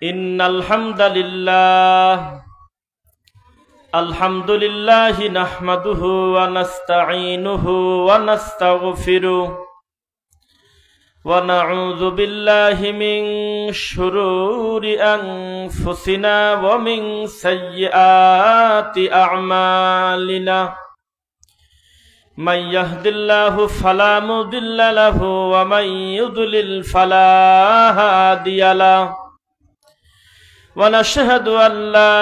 ইন্নাল হামদালিল্লাহ আলহামদুলিল্লাহি নাহমাদুহু ওয়া নাস্তাঈনুহু ওয়া নাস্তাগফিরুহু ওয়া নাউযু বিল্লাহি মিন শুরুরি আনফুসিনা ওয়া মিন সাইয়্যাতি আ'মালিনা মান ইয়াহদিল্লাহু ফালা মুদিল্লা লাহু ওয়া মান ইউদ্লিল ফালা হাদিয়া লাহু ونشهد أن لا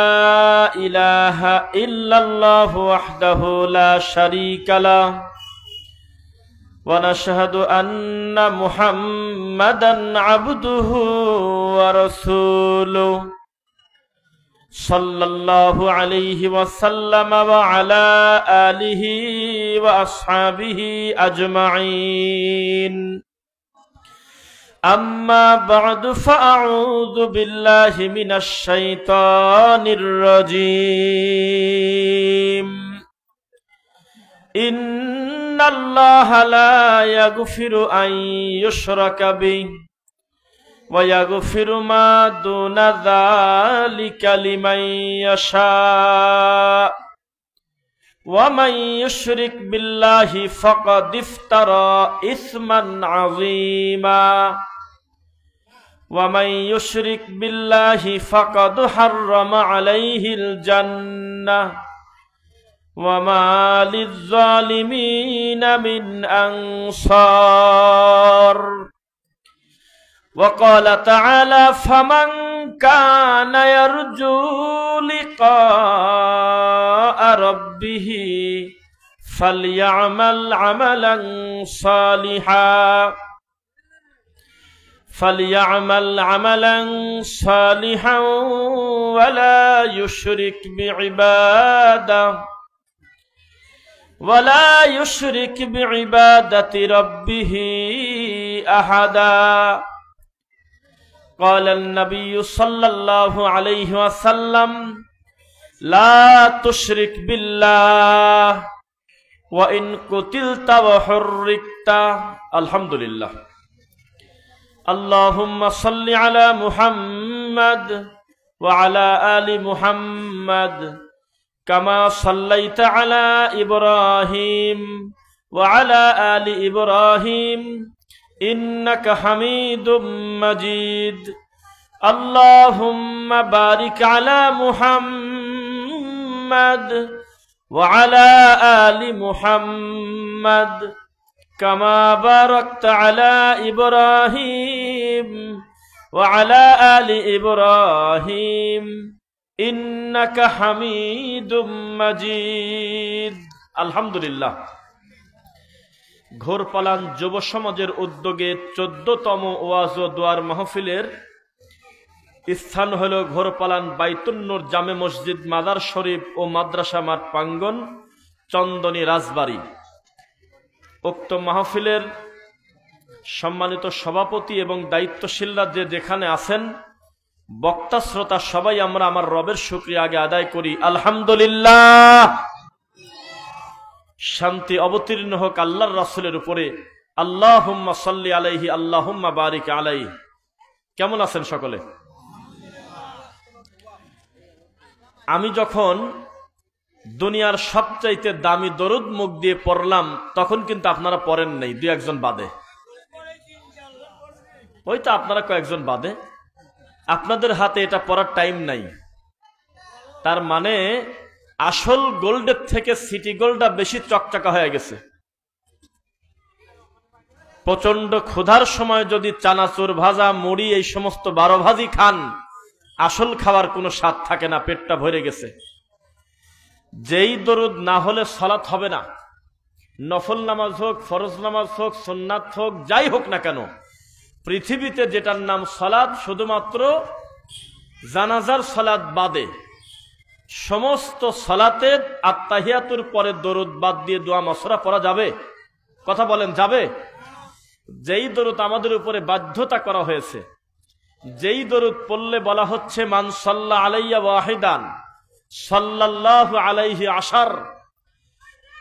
إله إلا الله وحده لا شريك له ونشهد أن محمدا عبده ورسوله صلى الله عليه وسلم وعلى آله وأصحابه أجمعين أما بعد فأعوذ بالله من الشيطان الرجيم إن الله لا يغفر أن يشرك به ويغفر ما دون ذلك لمن يشاء ومن يشرك بالله فقد افترى إثما عظيما ومن يشرك بالله فقد حرم عليه الجنة وما للظالمين من أنصار وقال تعالى فمن كان يرجو لقاء ربه فليعمل عملا صالحا ولا يشرك بعبادة ربه أحدا قال النبي صلى الله عليه وسلم لا تشرك بالله وإن قتلت وحرقت الحمد لله اللهم صل على محمد وعلى آل محمد كما صليت على إبراهيم وعلى آل إبراهيم إنك حميد مجيد اللهم بارك على محمد وعلى آل محمد كما باركت على إبراهيم وعلى آل إبراهيم إنك حميد مجيد الحمد لله ঘোরপালান যুব সমাজের উদ্যোগে 14তম ওয়াজ ও দোয়ার মাহফিলের স্থান হল ঘোরপালান বাইতুন নূর জামে মসজিদ মাদার শরীফ ও মাদ্রাসা মাঠ প্রাঙ্গণ চন্দনী রাজবাড়ী। উক্ত মাহফিলের সম্মানিত সভাপতি এবং দায়িত্বশীলরা যে যেখানে আছেন, বক্তা শ্রোতা সবাই আমরা আমার রবের শুকরিয়া আগে আদায় করি আলহামদুলিল্লাহ। শান্তি অবতীর্ণ হোক আল্লাহর রাসূলের উপরে, আল্লাহুম্মা সাল্লি আলাইহি আল্লাহুম্মা বারিক আলাইহি। কেমন আছেন সকলে? আমি যখন দুনিয়ার সবচাইতে দামি দরুদ মুখ দিয়ে পড়লাম, তখন কিন্তু আপনারা পড়েন নাই, দুই একজন বাদে। ওই তো আপনারা কয়েকজন বাদে, আপনাদের হাতে এটা পড়ার টাইম নাই। তার মানে আসল গোল্ডের থেকে সিটি গোল্ডটা বেশি চকচকা হয়ে গেছে। প্রচন্ড ক্ষুধার সময় যদি চানাচুর ভাজা মুড়ি এই সমস্ত 12 ভাজি খান, আসল খাওয়ার কোনো স্বাদ থাকে না, পেটটা ভরে গেছে। যেই দরুদ না হলে সালাত হবে না, নফল নামাজ হোক, ফরজ নামাজ হোক, সুন্নাত হোক, যাই হোক না কেন, পৃথিবীতে যেটার নাম সালাত, শুধুমাত্র জানাজার সালাত বাদে সমস্ত সালাতের আত্তাহিয়াতুর পরে দরুদ বাদ দিয়ে দোয়া মাসরা পড়া যাবে? কথা বলেন, যাবে? যেই দরুদ আমাদের উপরে বাধ্যতা করা হয়েছে, যেই দরুদ পড়লে বলা হচ্ছে মান সাল্লা আলাইয়া ওয়াহিদান সাল্লাল্লাহু আলাইহি আশার,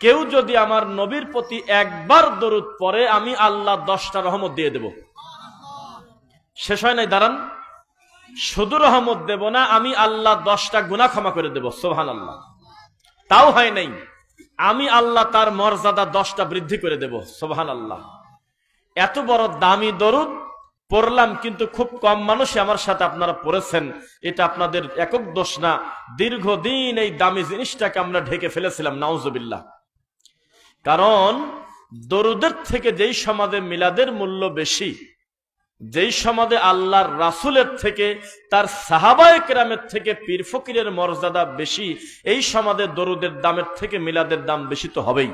কেউ যদি আমার নবীর প্রতি একবার দরুদ পড়ে আমি আল্লাহ 10টা রহমত দিয়ে দেব। শেষ হয় নাই? দাঁড়ান, শুধু রহমত দেব না, আমি আল্লাহ 10টা গুনাহ ক্ষমা করে দেব। সুবহানাল্লাহ। তাও হয় নাই, আমি আল্লাহ তার মর্যাদা 10টা বৃদ্ধি করে দেব। সুবহানাল্লাহ। এত বড় দামি দরুদ পড়লাম, কিন্তু খুব কম মানুষই আমার সাথে আপনারা পড়েছেন। এটা আপনাদের একক দোষ না, দীর্ঘদিন এই দামি জিনিসটাকে আমরা ঢেকে ফেলেছিলাম। নাউজুবিল্লাহ। কারণ দরুদের থেকে যেই সমাজে মিলাদের মূল্য বেশি, যেই সমাজে আল্লাহর রাসূলের থেকে, তার সাহাবায়ে কেরামের থেকে পীর ফকিরের মর্যাদা বেশি, এই সমাজে দরুদের দামের থেকে মিলাদের দাম বেশি তো হবেই।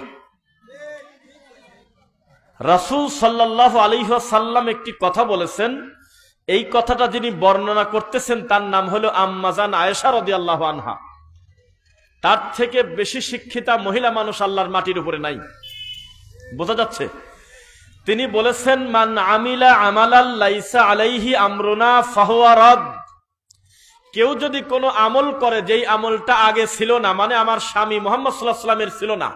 রাসূল সাল্লাল্লাহু আলাইহি ওয়াসাল্লাম একটি কথা বলেছেন, এই কথাটা যিনি বর্ণনা করতেছেন তার নাম হলো আম্মাজান আয়েশা রাদিয়াল্লাহু আনহা। তার থেকে বেশি শিক্ষিতা মহিলা মানুষ আল্লাহর মাটির উপরে নাই। বোঝা যাচ্ছে? তিনি বলেছেন, মান আমিলা আমালাল লাইসা আলাইহি আমরুনা ফাহুয়া রাদ। কেউ যদি কোনো আমল করে যেই আমলটা আগে ছিল না, মানে আমার স্বামী মুহাম্মদ সাল্লাল্লাহু আলাইহি ওয়াসাল্লামের ছিল না,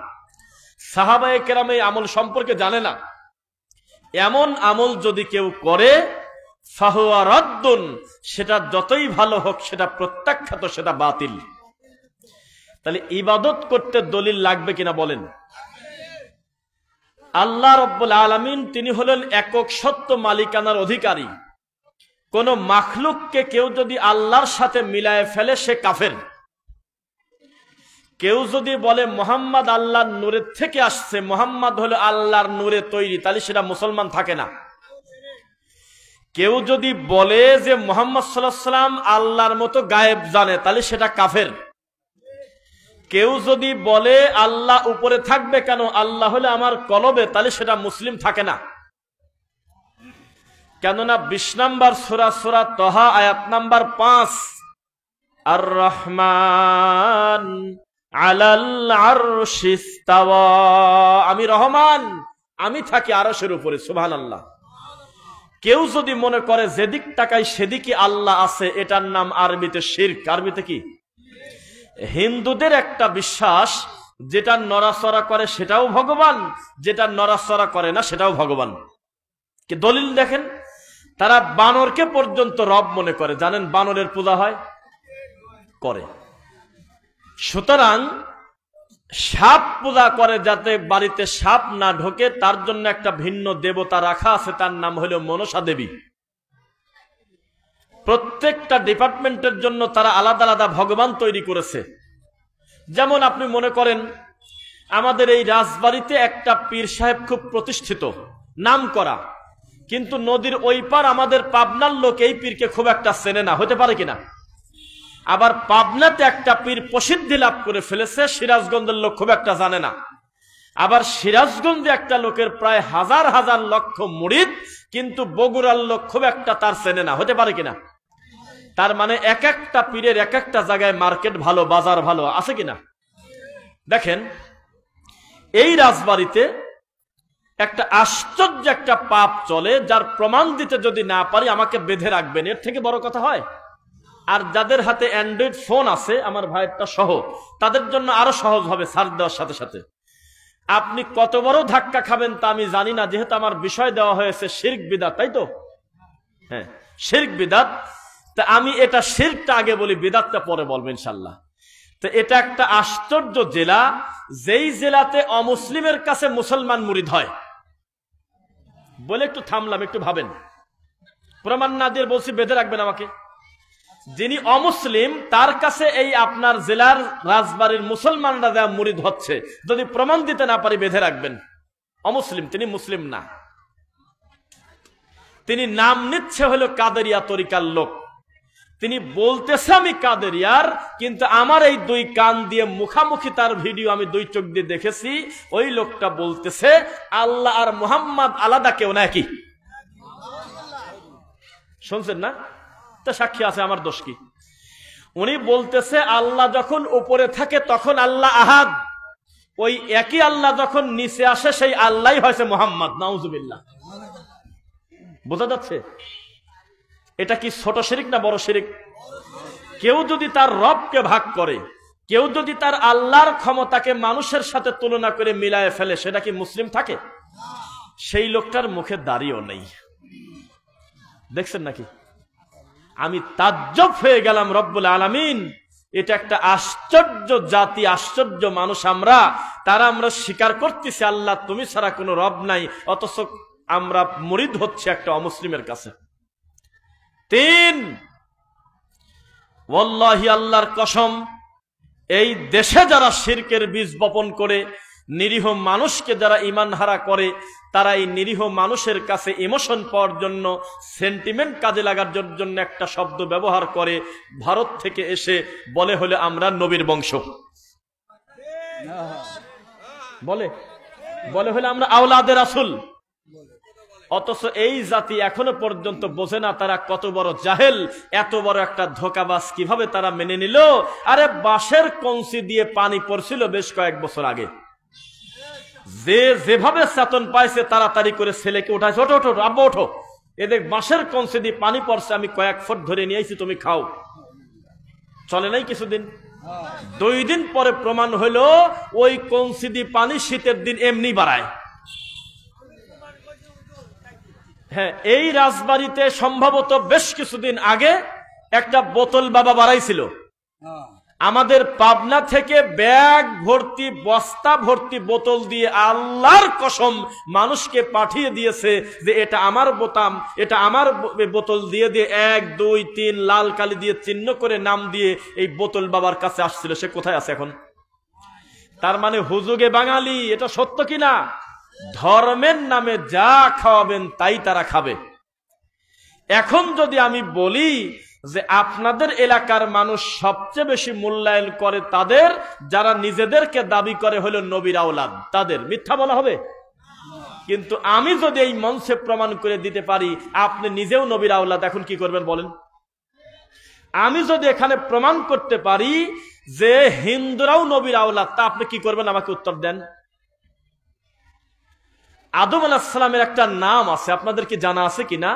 সাহাবায়ে কেরাম এই আমল সম্পর্কে জানে না, এমন আমল যদি কেউ করে ফাহুয়া রাদ্দুন, সেটা যতই ভালো হোক সেটা প্রত্যাখ্যাত, সেটা বাতিল। তাহলে ইবাদত করতে দলিল লাগবে কিনা বলেন? আল্লাহ রাব্বুল আলামিন তিনি হলেন একক সত্য মালিকানার অধিকারী। কোন মাখলুককে কেউ যদি আল্লাহর সাথে মিলায়ে ফেলে সে কাফের। কেউ যদি বলে মুহাম্মদ আল্লাহর নূরের থেকে আসছে, মুহাম্মদ হলো আল্লাহর নূরে তৈরি, তাহলে সেটা মুসলমান থাকে না। কেউ যদি বলে যে মুহাম্মদ সাল্লাল্লাহু আলাইহি ওয়াসাল্লাম আল্লাহর মতো গায়েব জানে, তাহলে সেটা কাফের। কেউ যদি বলে আল্লাহ উপরে থাকবে কেন, আল্লাহ হলে আমার কলবে, তাহলে সেটা মুসলিম থাকে না। কেননা 20 নম্বর সূরা, সূরা তাহা, আয়াত নাম্বার 5, আর রহমান আলাল আরশি ইস্তাওয়া, আমি রহমান, আমি থাকি আরশের উপরে। সুবহানাল্লাহ। কেউ যদি মনে করে যেদিক তাকায় সেদিকে আল্লাহ আছে, এটার নাম আরবিতে শিরক। আরবিতে কি? হিন্দুদের একটা বিশ্বাস, যেটা নড়াচড়া করে সেটাও ভগবান, যেটা নড়াচড়া করে না সেটাও ভগবান। কি দলিল দেখেন, তারা বানরকে পর্যন্ত রব মনে করে। জানেন বানরের পূজা হয়, করে। সুতরাং সাপ পূজা করে, যাতে বাড়িতে সাপ না ঢোকে, তার জন্য একটা ভিন্ন দেবতা রাখা আছে, তার নাম হলো মনসা দেবী। প্রত্যেকটা ডিপার্টমেন্টের জন্য তারা আলাদা আলাদা ভগবান তৈরি করেছে। যেমন আপনি মনে করেন আমাদের এই রাজবাড়িতে একটা পীর সাহেব খুব প্রতিষ্ঠিত, নাম করা, কিন্তু নদীর ওই পার আমাদের পাবনার লোক এই পীরকে খুব একটা চেনে না, হতে পারে কিনা? আবার পাবনাতে একটা পীর প্রসিদ্ধি লাভ করে ফেলেছে, সিরাজগঞ্জের লোক খুব একটা জানে না। আবার সিরাজগঞ্জে একটা লোকের প্রায় হাজার হাজার লক্ষ মুরিদ, কিন্তু বগুড়ার লোক খুব একটা তার চেনে না, হতে পারে কিনা? তার মানে এক একটা পীরের এক একটা জায়গায় মার্কেট ভালো, বাজার ভালো, আছে কিনা? দেখেন এই রাজবাড়িতে একটা আশ্চর্য একটা পাপ চলে, যার প্রমাণ দিতে যদি না পারি আমাকে বেঁধে রাখবেন, এর থেকে বড় কথা হয়? আর যাদের হাতে অ্যান্ড্রয়েড ফোন আছে, আমার ভাইয়েরটা সহ, তাদের জন্য আরো সহজ হবে সার্চ দেওয়ার সাথে সাথে। আপনি কত বড় ধাক্কা খাবেন তা আমি জানি না, যেহেতু আমার বিষয় দেওয়া হয়েছে শিরক বিদআত, তাই তো? হ্যাঁ, শিরক বিদআত। তা আমি এটা শিরকটা আগে বলি, বিদআতটা পরে বলবো ইনশাআল্লাহ। তো এটা একটা আশ্চর্য জেলা, যেই জেলাতে অমুসলিমের কাছে মুসলমান মুরিদ হয়। বলে একটু থামলাম, একটু ভাবেন। প্রমাণ না দিয়ে বলছি বেঁধে রাখবেন আমাকে। যিনি অমুসলিম তার কাছে এই আপনার জেলার রাজবাড়ির মুসলমানরা যা মুরিদ হচ্ছে, যদি প্রমাণ দিতে না পারি বেঁধে রাখবেন। অমুসলিম, তিনি মুসলিম না। তিনি নাম নিচ্ছে হলো কাদেরিয়া তরিকার লোক। তিনি বলতেছে আমি কাদেরিয়ার, কিন্তু আমার এই দুই কান দিয়ে মুখামুখি তার ভিডিও আমি দুই চোখ দিয়ে দেখেছি, ওই লোকটা বলতেছে আল্লাহ আর মুহাম্মদ আলাদা কেউ না, কি শুনছেন না? তা সাক্ষী আছে, আমার দোষ কি? উনি বলতেছে আল্লাহ যখন উপরে থাকে তখন আল্লাহ আহাদ, ওই একই আল্লাহ যখন নিচে আসে সেই আল্লাহই হয়েছে মুহাম্মদ। নাউজুবিল্লাহ। বোঝা যাচ্ছে? এটা কি ছোট শিরক না বড় শিরক? কেউ যদি তার রবকে ভাগ করে, কেউ যদি তার আল্লাহর ক্ষমতাকে মানুষের সাথে তুলনা করে মিলায়ে ফেলে, সেটা কি মুসলিম থাকে? সেই লোকটার মুখে দাড়িও নেই, দেখছেন নাকি? আমি তাজ্জব হয়ে গেলাম রব্বুল আলামিন, এটা একটা আশ্চর্য জাতি, আশ্চর্য মানুষ আমরা। আমরা স্বীকার করতেছি আল্লাহ তুমি ছাড়া কোনো রব নাই, অথচ আমরা মুরিদ হচ্ছে একটা অমুসলিমের কাছে। 3, ওয়াল্লাহি আল্লাহর কসম, এই দেশে যারা শিরকের বীজ বপন করে নিরীহ মানুষকে যারা ঈমান হারা করে, তারা এই নিরীহ মানুষের কাছে ইমোশন পাওয়ার জন্য, সেন্টিমেন্ট কাজে লাগার জন্য একটা শব্দ ব্যবহার করে, ভারত থেকে এসে বলে হলে আমরা নবীর বংশ, বলে হলে আমরা আওলাদে রাসূল। অথচ এই জাতি এখনো পর্যন্ত বোঝে না তারা কত বড় জাহেল, এত বড় একটা ধোঁকাবাজ কিভাবে তারা মেনে নিল। আরে বাঁশের কঞ্চি দিয়ে পানি পড়ছিল বেশ কয়েক বছর আগে, যেভাবে চেতন পাইছে তাড়াতাড়ি করে ছেলেকে উঠাইছে, ওঠো ওঠো আব্বা ওঠো, এদের বাঁশের কঞ্চি দিয়ে পানি পড়ছে, আমি কয়েক ফুট ধরে নিয়ে আইছি, তুমি খাও। চলে নাই কিছুদিন, 2 দিন পরে প্রমাণ হইল ওই কঞ্চি দিয়ে পানি শীতের দিন এমনি বাড়ায়। হ্যাঁ, এই রাজবাড়িতে সম্ভবত বেশ কিছুদিন আগে একটা বোতল বাবা বাড়াইছিল, আমাদের পাবনা থেকে ব্যাগ ভর্তি, বস্তা ভর্তি বোতল দিয়ে আল্লাহর কসম মানুষকে পাঠিয়ে দিয়েছে যে এটা আমার বোতাম, এটা আমার বোতল দিয়ে 1, 2, 3 লাল কালি দিয়ে চিহ্ন করে নাম দিয়ে এই বোতল বাবার কাছে আসছিল। সে কোথায় আছে এখন? তার মানে হুজুগে বাঙালি, এটা সত্য কিনা? ধর্মের নামে যা খাওয়াবেন তাই তারা খাবে। এখন যদি আমি বলি যে আপনাদের এলাকার মানুষ সবচেয়ে বেশি মূল্যায়ন করে তাদের যারা নিজেদেরকে দাবি করে হলো নবীর আওলাদ, তাদের, মিথ্যা বলা হবে? কিন্তু আমি যদি এই মঞ্চে প্রমাণ করে দিতে পারি আপনি নিজেও নবীর আওলাদ, এখন কি করবেন বলেন? আমি যদি এখানে প্রমাণ করতে পারি যে হিন্দুরাও নবীর আওলাদ, তা আপনি কি করবেন? আমাকে উত্তর দেন। আদম আলাইহিস সালামের একটা নাম আছে, আপনাদের কি জানা আছে কিনা?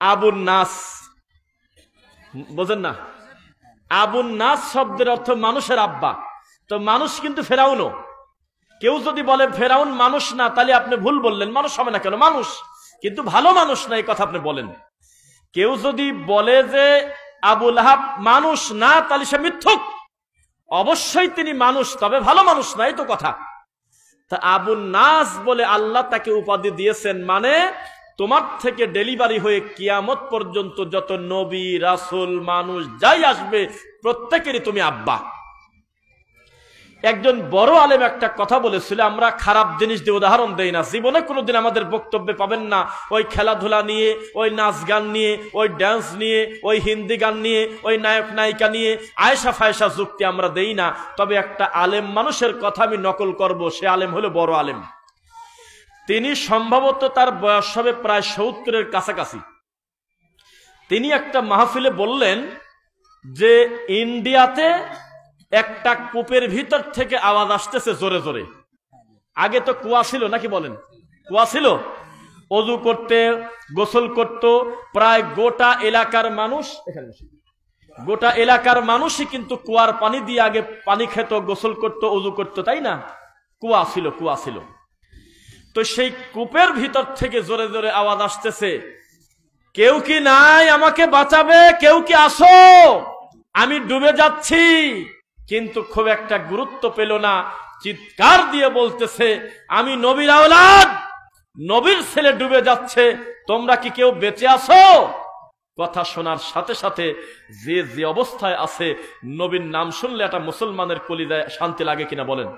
আবুন নাস, বোঝেন না? আবুন নাস শব্দের অর্থ মানুষের আব্বা। তো মানুষ কিন্তু ফেরাউনও। কেউ যদি বলে ফেরাউন মানুষ না, তাহলে আপনি ভুল বললেন, মানুষ হবে না কেন? মানুষ, কিন্তু ভালো মানুষ না, এই কথা আপনি বলেন। কেউ যদি বলে যে আবু লাহাব মানুষ না, তাহলে সে মিথ্যুক। অবশ্যই তিনি মানুষ, তবে ভালো মানুষ না, এই তো কথা। তা আবুন নাস বলে আল্লাহ তাকে উপাধি দিয়েছেন, মানে তোমার থেকে ডেলিভারি হয়ে কিয়ামত পর্যন্ত যত নবী রাসূল মানুষ যাই আসবে প্রত্যেকেরই তুমি আব্বা। একজন বড় আলেম একটা কথা বলেছিল, আমরা খারাপ জিনিস দিয়ে উদাহরণ দেই না, জীবনে কোনোদিন আমাদের বক্তব্যে পাবেন না ওই খেলাধুলা নিয়ে, ওই নাচ গান নিয়ে, ওই ড্যান্স নিয়ে, ওই হিন্দি গান নিয়ে, ওই নায়ক নায়িকা নিয়ে আয়েশা ফায়েশা যুক্তি আমরা দেই না। তবে একটা আলেম মানুষের কথা আমি নকল করব, সে আলেম হলো বড় আলেম। তিনি সম্ভবত তার বয়স হবে প্রায় 70-এর কাছাকাছি। তিনি একটা মাহফিলে বললেন যে ইন্ডিয়াতে একটা কূপের ভিতর থেকে আওয়াজ আসতেছে জোরে জোরে। আগে তো কুয়া ছিল, নাকি বলেন? কুয়া ছিল, ওযু করতে, গোসল করত প্রায় গোটা এলাকার মানুষ, গোটা এলাকার মানুষই কিন্তু কুয়ার পানি দিয়ে আগে পানি খেত, গোসল করত, ওযু করত, তাই না? কুয়া ছিল, কুয়া ছিল। তো সেই কূপের ভিতর থেকে জোরে জোরে আওয়াজ আসতেছে, কেউ কি নাই আমাকে বাঁচাবে, কেউ কি আসো, আমি ডুবে যাচ্ছি। কিন্তু খুব একটা গুরুত্ব পেল না, চিৎকার দিয়ে বলতেছে, আমি নবীর আওলাদ, নবীর ছেলে ডুবে যাচ্ছে, তোমরা কি কেউ বেঁচে আছো? কথা শোনার সাথে সাথে যে যে অবস্থায় আছে, নবীর নাম শুনলে একটা মুসলমানের কলিজায় শান্তি লাগে কিনা বলেন?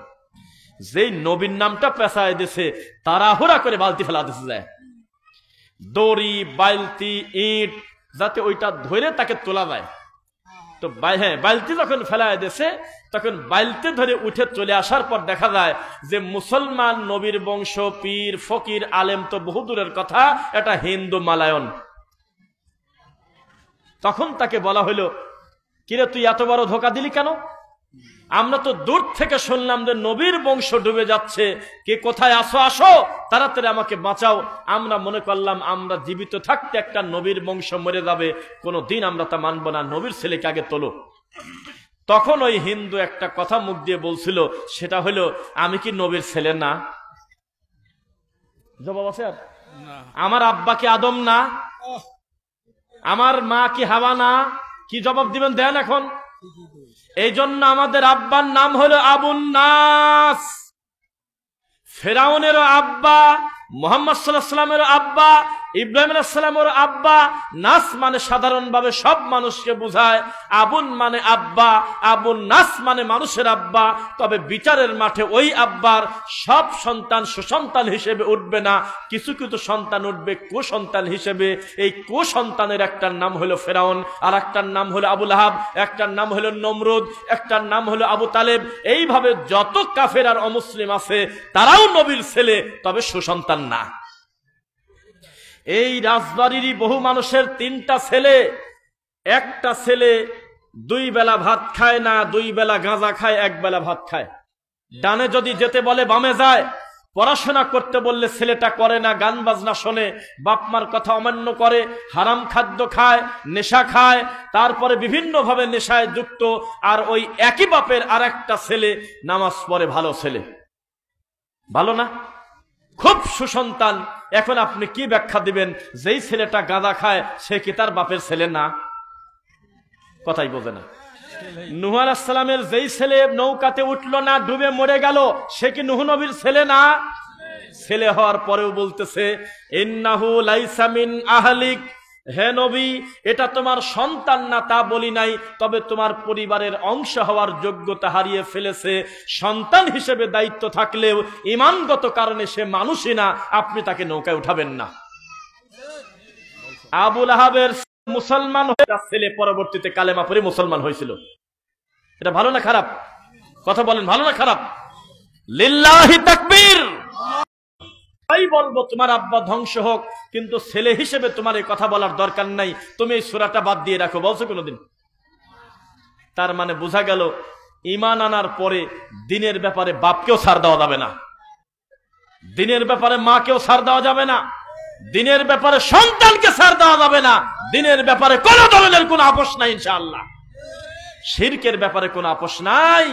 যেই নবীর নামটা পেছায় দিছে, তাড়াহুড়া করে বালতি ফেলা দিছে যায়, দড়ি বালতি ইট, যাতে ওইটা ধরে তাকে তোলা যায়। তো হ্যাঁ, বালতি যখন ফেলায় দিছে, তখন বালতি ধরে উঠে চলে আসার পর দেখা যায় যে মুসলমান নবীর বংশ, পীর ফকির আলেম তো বহু দূরের কথা, এটা হিন্দু মালায়ন। তখন তাকে বলা হইল, কিরে তুই এত বড় ধোকা দিলি কেন? আমরা তো দূর থেকে শুনলাম যে নবীর বংশ ডুবে যাচ্ছে, কে কোথায় আসো, আসো তাড়াতাড়ি আমাকে বাঁচাও। আমরা মনে করলাম আমরা জীবিত থাকতে একটা নবীর বংশ মরে যাবে, কোনোদিন আমরা তা মানব না, নবীর ছেলেকে আগে তোলো। তখন ওই হিন্দু একটা কথা মুখ দিয়ে বলছিল, সেটা হলো, আমি কি নবীর ছেলে না? জবাব আছে আর? আমার আব্বা কি আদম না? আমার মা কি হাওয়া না? কি জবাব দিবেন দেন এখন? এই জন্য আমাদের আব্বার নাম হলো আবুন নাস। ফেরাউনেরও আব্বা, মুহাম্মদ সাল্লাল্লাহু আলাইহি ওয়াসাল্লামের আব্বা, ইব্রাহিম আলাইহিস সালামের আব্বা। নাস মানে সাধারণভাবে সব মানুষকে বোঝায়, আবুন মানে আব্বা, আবুন নাস মানে মানুষের আব্বা। তবে বিচারের মাঠে ওই আব্বার সব সন্তান সুসন্তান হিসেবে উঠবে না, কিছু কিছু সন্তান উঠবে কুসন্তান হিসেবে। এই কুসন্তানের একটার নাম হলো ফেরাউন, আর একটার নাম হলো আবু লাহাব, একটার নাম হলো নমরুদ, একটার নাম হলো আবু তালেব। এইভাবে যত কাফের আর অমুসলিম আছে তারাও নবীর ছেলে, তবে সুসন্তান না। এই রাজবাড়িরই বহু মানুষের 3টা ছেলে। একটা ছেলে 2 বেলা ভাত খায় না, 2 বেলা গাঁজা খায়, 1 বেলা ভাত খায়। ডানে যদি যেতে বলে বামে যায়। পড়াশোনা করতে বললে ছেলেটা করে না, গান বাজনা শোনে, বাপমার কথা অমান্য করে, হারাম খাদ্য খায়, নেশা খায়, তারপরে বিভিন্ন ভাবে নেশায় যুক্ত। আর ওই একই বাপের আর একটা ছেলে নামাজ পড়ে, ভালো ছেলে। ভালো না? খুব সুসন্তান। এখন আপনি কি ব্যাখ্যা দিবেন? যেই ছেলেটা গাঁজা খায় সে কি তার বাপের ছেলে না? কথাই বোঝে না। নূহ আলাইহিস সালামের যেই ছেলে নৌকাতে উঠলো না, ডুবে মরে গেল, সে কি নূহ নবীর ছেলে না? ছেলে হওয়ার পরেও বলতেছে ইন্নাহু লাইসা মিন আহলিক, হে নবী এটা তোমার সন্তান না তা বলি নাই, তবে তোমার পরিবারের অংশ হওয়ার যোগ্যতা হারিয়ে ফেলেছে। সন্তান হিসেবে দায়িত্ব থাকলেও ঈমানগত কারণে সে মানুষই না, আপনি তাকে নৌকায় উঠাবেন না। আবু লাহাবের মুসলমান ছেলে পরবর্তীতে কালেমা পড়ে মুসলমান হয়েছিল। এটা ভালো না খারাপ? কথা বলেন, ভালো না খারাপ? লিল্লাহি তাকবীর। তাই বলবো তোমার আব্বা ধ্বংস হোক, কিন্তু ছেলে হিসেবে তোমার এই কথা বলার দরকার নাই, তুমি এই সূরাটা বাদ দিয়ে রাখো। বলছো কোনোদিন? তার মানে বোঝা গেল ঈমান আনার পরে দিনের ব্যাপারে বাপকেও ছাড় দেওয়া যাবে না, দিনের ব্যাপারে মাকেও ছাড় দেওয়া যাবে না, দিনের ব্যাপারে সন্তানকে ছাড় দেওয়া যাবে না, দিনের ব্যাপারে কোন ধরনের কোন আপোষ নাই ইনশাআল্লাহ। শিরকের ব্যাপারে কোন আপোষ নাই।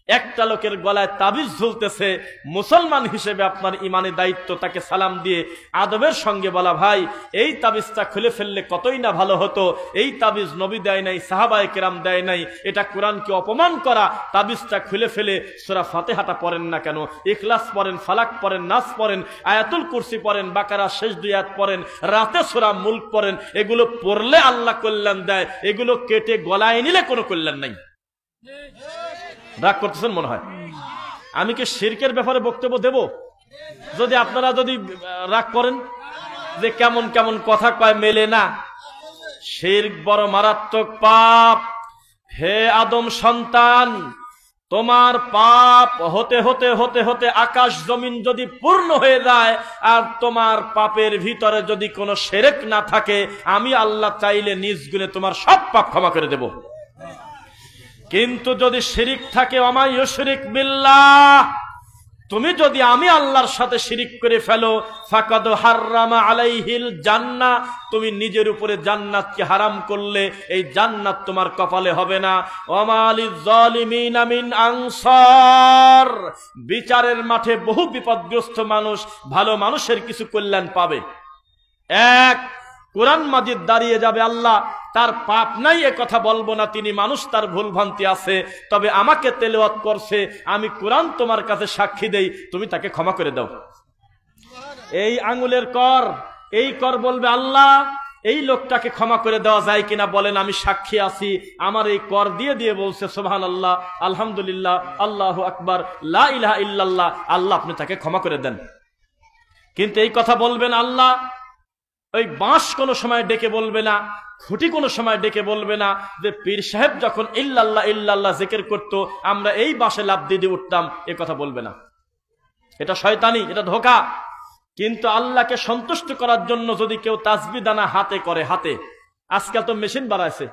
একটা লোকের গলায় তাবিজ ঝুলতেছে, মুসলমান হিসেবে আপনার ইমানের দায়িত্ব তাকে সালাম দিয়ে আদবের সঙ্গে বলা, ভাই এই তাবিজটা খুলে ফেললে কতই না ভালো হতো, এই তাবিজ নবী দেয় নাই, সাহাবায়ে কেরাম দেয় নাই, এটা কোরআনকে অপমান করা। তাবিজটা খুলে ফেলে সূরা ফাতিহাটা পড়েন না কেন? ইখলাস পড়েন, ফালাক পড়েন, নাস পড়েন, আয়াতুল কুরসি পড়েন, বাকারা শেষ 2 আয়াত পড়েন, রাতে সূরা মুলক পড়েন। এগুলো পড়লে আল্লাহ কল্যাণ দেয়, এগুলো কেটে গলায় নিলে কোনো কল্যাণ নাই। রাগ করতেছেন মনে হয়? আমি কি শিরকের ব্যাপারে বক্তব্য দেব? যদি আপনারা যদি রাগ করেন যে কেমন কেমন কথা কয়, মেলে না। শিরক বড় মারাত্মক পাপ। হে আদম সন্তান, তোমার পাপ হতে হতে হতে হতে আকাশ জমিন যদি পূর্ণ হয়ে যায়, আর তোমার পাপের ভিতরে যদি কোনো শিরক না থাকে, আমি আল্লাহ চাইলে নিজ গুণে তোমার সব পাপ ক্ষমা করে দেব। কিন্তু যদি শিরিক থাকে, ওমা ইউশরিক বিল্লাহ, তুমি যদি আমি আল্লাহর সাথে শিরিক করে ফেলো, ফাকাদ হাররামা আলাইহিল জান্নাহ, তুমি নিজের উপরে জান্নাতকে হারাম করলে, এই জান্নাত তোমার কপালে হবে না। ওমা লিজ জালিমিনা মিন আনসার, বিচারের মাঠে বহু বিপদগ্রস্ত মানুষ ভালো মানুষের কিছু কল্যাণ পাবে। এক, কোরআন মাজিদ দাঁড়িয়ে যাবে, আল্লাহ তার পাপ নাই এ কথা বলবো না, তিনি মানুষ, তার ভুল ভ্রান্তি আছে, তবে আমাকে তেলাওয়াত করছে, আমি কোরআন তোমার কাছে সাক্ষী দেই, তুমি তাকে ক্ষমা করে দাও। এই আঙ্গুলের কর, এই কর বলবে, আল্লাহ এই লোকটাকে ক্ষমা করে দেওয়া যায় কিনা বলেন, আমি সাক্ষী আছি, আমার এই কর দিয়ে দিয়ে বলছে সুবহানাল্লাহ, আলহামদুলিল্লাহ, আল্লাহু আকবার, লা ইলাহা ইল্লাল্লাহ, আল্লাহ আপনি তাকে ক্ষমা করে দেন। কিন্তু এই কথা বলবেন আল্লাহ, ওই বাঁশ কোনো সময় ডেকে বলবে না, খুঁটি কোনো সময় ডেকে বলবে না যে পীর সাহেব যখন ইল্লাল্লাহ ইল্লাল্লাহ জিকির করতো আমরা এই বাঁশে লাফ দিয়ে দিয়ে উঠতাম, এ কথা বলবে না। এটা শয়তানি, এটা ধোঁকা। কিন্তু আল্লাহকে সন্তুষ্ট করার জন্য যদি কেউ তাসবিহ দানা হাতে করে, হাতে, আজকাল তো মেশিন বাড়াইছে,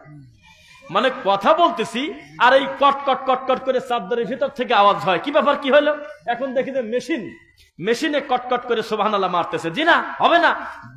মানে কথা বলতেছি আর এই কট কট কট কট করে চাদরের ভিতর থেকে আওয়াজ হয়, কি ব্যাপার, কি হলো, এখন দেখি যে মেশিনে কটকট করে সুবহানাল্লাহ মারতেছে। জি না, হবে না,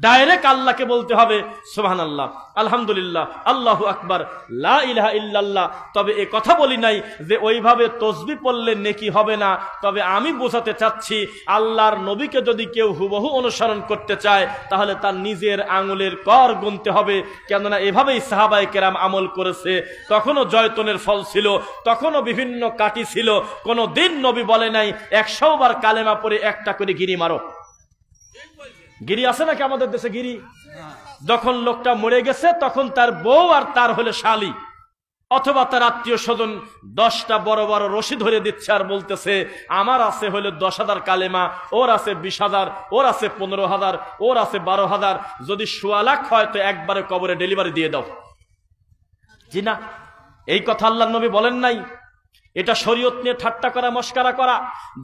ডাইরেক্ট আল্লাহকে বলতে হবে সুবহানাল্লাহ, আলহামদুলিল্লাহ, আল্লাহু আকবার, লা ইলাহা ইল্লাল্লাহ। তবে এ কথা বলি নাই যে ওইভাবে তসবিহ পড়লে নেকি হবে না। তবে আমি বোঝাতে চাচ্ছি, আল্লাহর নবীকে যদি কেউ হুবহু অনুসরণ করতে চায় তাহলে তার নিজের আঙুলের কর গুনতে হবে। কেননা এভাবেই সাহাবায়ে কেরাম আমল করেছে। তখনও জয়তুনের ফল ছিল, তখনও বিভিন্ন কাটি ছিল। কোনো দিন নবী বলে নাই 100 বার কালেমা পড়ে একটা করে গিরি মারো। গিরি আছে নাকি আমাদের দেশে গিরি? যখন লোকটা মরে গেছে তখন তার বউ আর তার হলে শালি অথবা তার আত্মীয় স্বজন 10টা বড় বড় রশি ধরে দিচ্ছে আর বলতেছে আমার আছে হলে 10,000 কালেমা, ওর আছে 20,000, ওর আছে 15,000, ওর আছে 12,000। যদি 1.25 লাখ হয় তো একবারে কবরে ডেলিভারি দিয়ে দাও। জি না, এই কথা আল্লাহর নবী বলেন নাই। এটা শরীয়ত নিয়ে ঠাট্টা করা, মস্করা করা।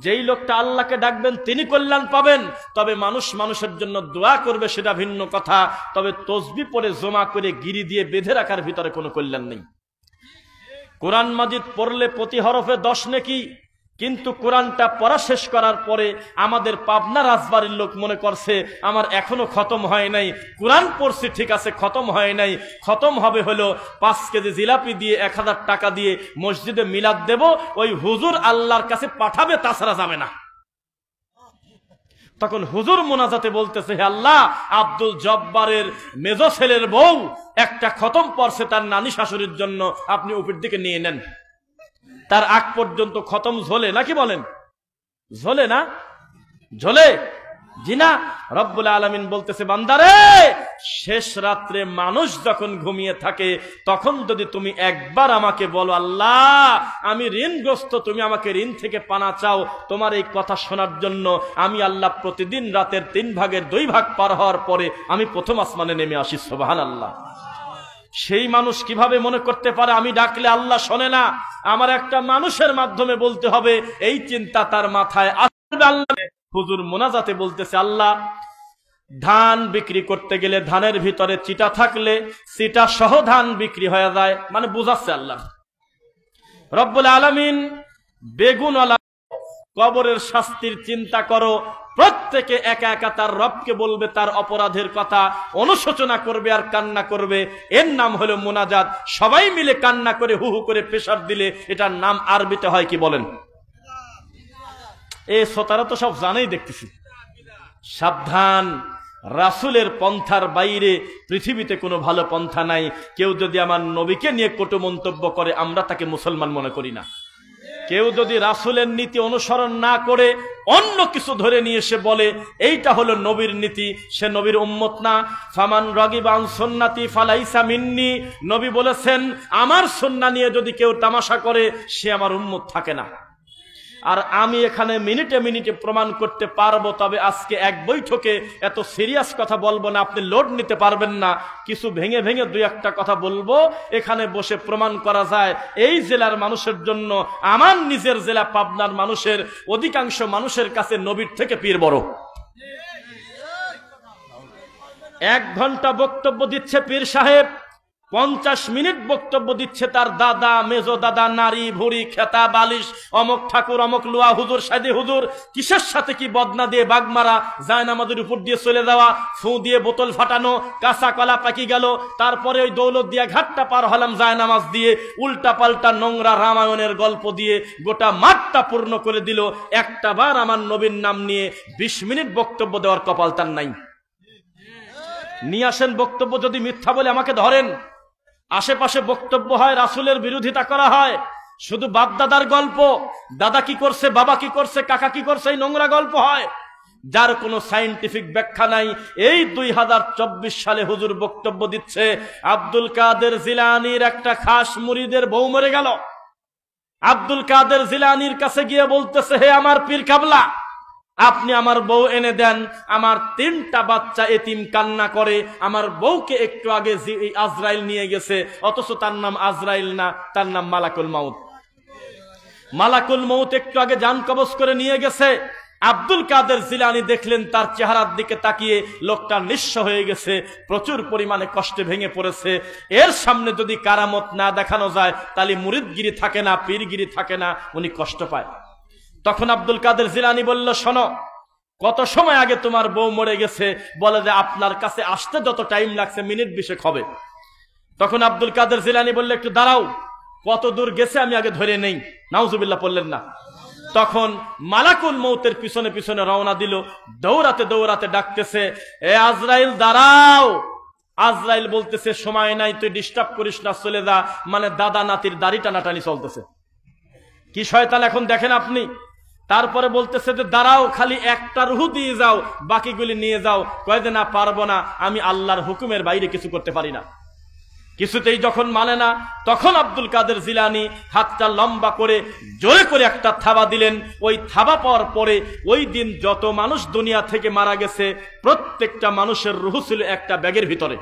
যেই লোকটা আল্লাহকে ডাকবেন তিনি কল্যাণ পাবেন। তবে মানুষ মানুষের জন্য দোয়া করবে সেটা ভিন্ন কথা। তবে তসবিহ পড়ে জমা করে গিরি দিয়ে বেঁধে রাখার ভিতরে কোনো কল্যাণ নেই। কোরআন মাজিদ পড়লে প্রতি হরফে 10 নেকি, কিন্তু কোরআনটা পড়া শেষ করার পরে আমাদের পাবনা রাজবাড়ির লোক মনে করছে আমার এখনো খতম হয় নাই। কোরআন পড়ছি ঠিক আছে, খতম হয় নাই। খতম হবে হলো 5 কেজি জিলাপি দিয়ে 1000 টাকা দিয়ে মসজিদে মিলাদ দেব, ওই হুজুর আল্লাহর কাছে পাঠাবে, তাছাড়া যাবে না। তখন হুজুর মোনাজাতে বলতেছে, হে আল্লাহ, আব্দুল জব্বারের মেজো ছেলের বউ একটা খতম পড়ছে তার নানি শাশুড়ির জন্য, আপনি উপর দিকে নিয়ে নেন। তার আগ পর্যন্ত খতম ঝোলে নাকি বলেন? ঝোলে না? ঝোলে? জি না। রব্বুল আলামিন বলতেছে, বান্দারে, শেষ রাত্রে মানুষ যখন ঘুমিয়ে থাকে তখন যদি তুমি একবার আমাকে বলো আল্লাহ আমি ঋণগ্রস্ত, তুমি আমাকে ঋণ থেকে পানা চাও, তোমার এই কথা শোনার জন্য আমি আল্লাহ প্রতিদিন রাতের 3 ভাগের 2 ভাগ পার হওয়ার পরে আমি প্রথম আসমানে নেমে আসি। সুবহানাল্লাহ। সেই মানুষ কিভাবে মনে করতে পারে আমি ডাকলে আল্লাহ শোনে না? আমার একটা মানুষের মাধ্যমে বলতে হবে, এই চিন্তা তার মাথায় আসবে। আল্লাহ হুজুর মোনাজাতে বলতেছে, আল্লাহ ধান বিক্রি করতে গেলে ধানের ভিতরে চিটা থাকলে চিটা সহ ধান বিক্রি হয়ে যায়, মানে বুঝাচ্ছে আল্লাহ রব্বুল আলামিন বেগুনওয়ালা কবরের শাস্তির চিন্তা করো। প্রত্যেকে একা একা তার রবকে বলবে তার অপরাধের কথা, অনুশোচনা করবে আর কান্না করবে। এর নাম হলো মোনাজাত। সবাই মিলে কান্না করে হু হু করে প্রেসার দিলে এটার নাম আরবিতে হয় কি বলেন? এই শ্রোতারা তো সব জানেই দেখতেছি। সাবধান, রাসূলের পন্থার বাইরে পৃথিবীতে কোনো ভালো পন্থা নাই। কেউ যদি আমার নবীকে নিয়ে কটু মন্তব্য করে আমরা তাকে মুসলমান মনে করি না। কেউ যদি রাসূলের নীতি অনুসরণ না করে অন্য কিছু ধরে নিয়ে এসে বলে এইটা হলো নবীর নীতি, সে নবীর উম্মত না। ফামান রাগিবা আন সুন্নতি ফালাইসা মিন্নি, নবী বলেছেন আমার সুন্নাহ নিয়ে যদি কেউ তামাশা করে সে আমার উম্মত থাকে না। আর আমি এখানে মিনিটে মিনিটে প্রমাণ করতে পারবো। তবে আজকে এক বৈঠকে এত সিরিয়াস কথা বলবো না, আপনি লোড নিতে পারবেন না। কিছু ভেঙে ভেঙে 2-1টা কথা বলবো, এখানে বসে প্রমাণ করা যায় এই জেলার মানুষের জন্য, আমার নিজের জেলা পাবনার মানুষের অধিকাংশ মানুষের কাছে নবীর থেকে পীর বড়। 1 ঘন্টা বক্তব্য দিচ্ছে পীর সাহেব, 50 মিনিট বক্তব্য দিচ্ছে তার দাদা, মেজো দাদা, নারী ভুড়ি, খেতা, বালিশ, অমক ঠাকুর, অমক লোয়া হুজুর, সাইদে হুজুর, কিসের সাথে কি বদনা দিয়ে বাগমারা, জায়নামাজের উপর দিয়ে চলে যাওয়া, ফু দিয়ে বোতল ফাটানো, কাঁচা কলা পাকি গেল, তারপরে ওই দৌলত দিয়া ঘাটটা পার হলাম জায়নামাজ দিয়ে, উল্টা পাল্টা নোংরা রামায়ণের গল্প দিয়ে গোটা মাঠটা পূর্ণ করে দিল। একটা বার আমার নবীর নাম নিয়ে 20 মিনিট বক্তব্য দেওয়ার কপাল তার নাই। নিয়ে আসেন বক্তব্য, যদি মিথ্যা বলে আমাকে ধরেন। আশেপাশে বক্তব্য হয়, রাসূলের বিরোধিতা করা হয়, শুধু বাপ দাদার গল্প, দাদা কি করছে, বাবা কি করছে, কাকা কি করছে, এই নোংরা গল্প হয়, যার কোনো সায়েন্টিফিক ব্যাখ্যা নাই। এই 2024 সালে হুজুর বক্তব্য দিচ্ছে, আব্দুল কাদের জিলানীর একটা খাস মুরিদের বউ মরে গেল। আব্দুল কাদের জিলানীর কাছে গিয়ে বলতেছে, হে আমার পীর কাবলা, আপনি আমার বউ এনে দেন। আমার 3টা বাচ্চা এতিম কান্না করে, আমার বউকে একটু আগে আজরাইল নিয়ে গেছে, অথচ তার নাম আজরাইল না, তার নাম মালাকুল মাউত। মালাকুল মাউত একটু আগে জান কবজ করে নিয়ে গেছে। আব্দুল কাদের জিলানী দেখলেন তার চেহারার দিকে তাকিয়ে লোকটা নিঃস্ব হয়ে গেছে, প্রচুর পরিমাণে কষ্টে ভেঙে পড়েছে। এর সামনে যদি কারামত না দেখানো যায় তাহলে মুরিদগিরি থাকে না, পীরগিরি থাকে না, উনি কষ্ট পায়। তখন আব্দুল কাদের জিলানী বলল, শোনো, কত সময় আগে তোমার বউ মরে গেছে, বলে যে আপনার কাছে আসতে যত টাইম লাগছে মিনিট 20 হবে। তখন আব্দুল কাদের জিলানী বললে, একটু দাঁড়াও, কত দূর গেছে আমি আগে ধরে নেই। নাউজুবিল্লাহ পড়লেন না। তখন মালাকুল মৌতের পিছনে পিছনে রওনা দিল, দৌড়াতে দৌড়াতে ডাকতেছে, এ আজরাইল দাঁড়াও। আজরাইল বলতেছে, সময় নাই, তুই ডিস্টার্ব করিস না, চলে যা। মানে দাদা নাতির দাড়ি টানাটানি চলতেছে। কি শয়তান এখন দেখেন আপনি। তারপরে বলতেছে যে দাঁড়াও, খালি একটা রুহ দিয়ে যাও, বাকিগুলি নিয়ে যাও। কয় যে না, পারবো না, আমি আল্লাহর হুকুমের বাইরে কিছু করতে পারি না। কিছুতেই যখন মানে না, তখন আব্দুল কাদের জিলানী হাতটা লম্বা করে জোরে করে একটা থাবা দিলেন। ওই থাবা পাওয়ার পরে ওই দিন যত মানুষ দুনিয়া থেকে মারা গেছে প্রত্যেকটা মানুষের রুহ ছিল একটা ব্যাগের ভিতরে।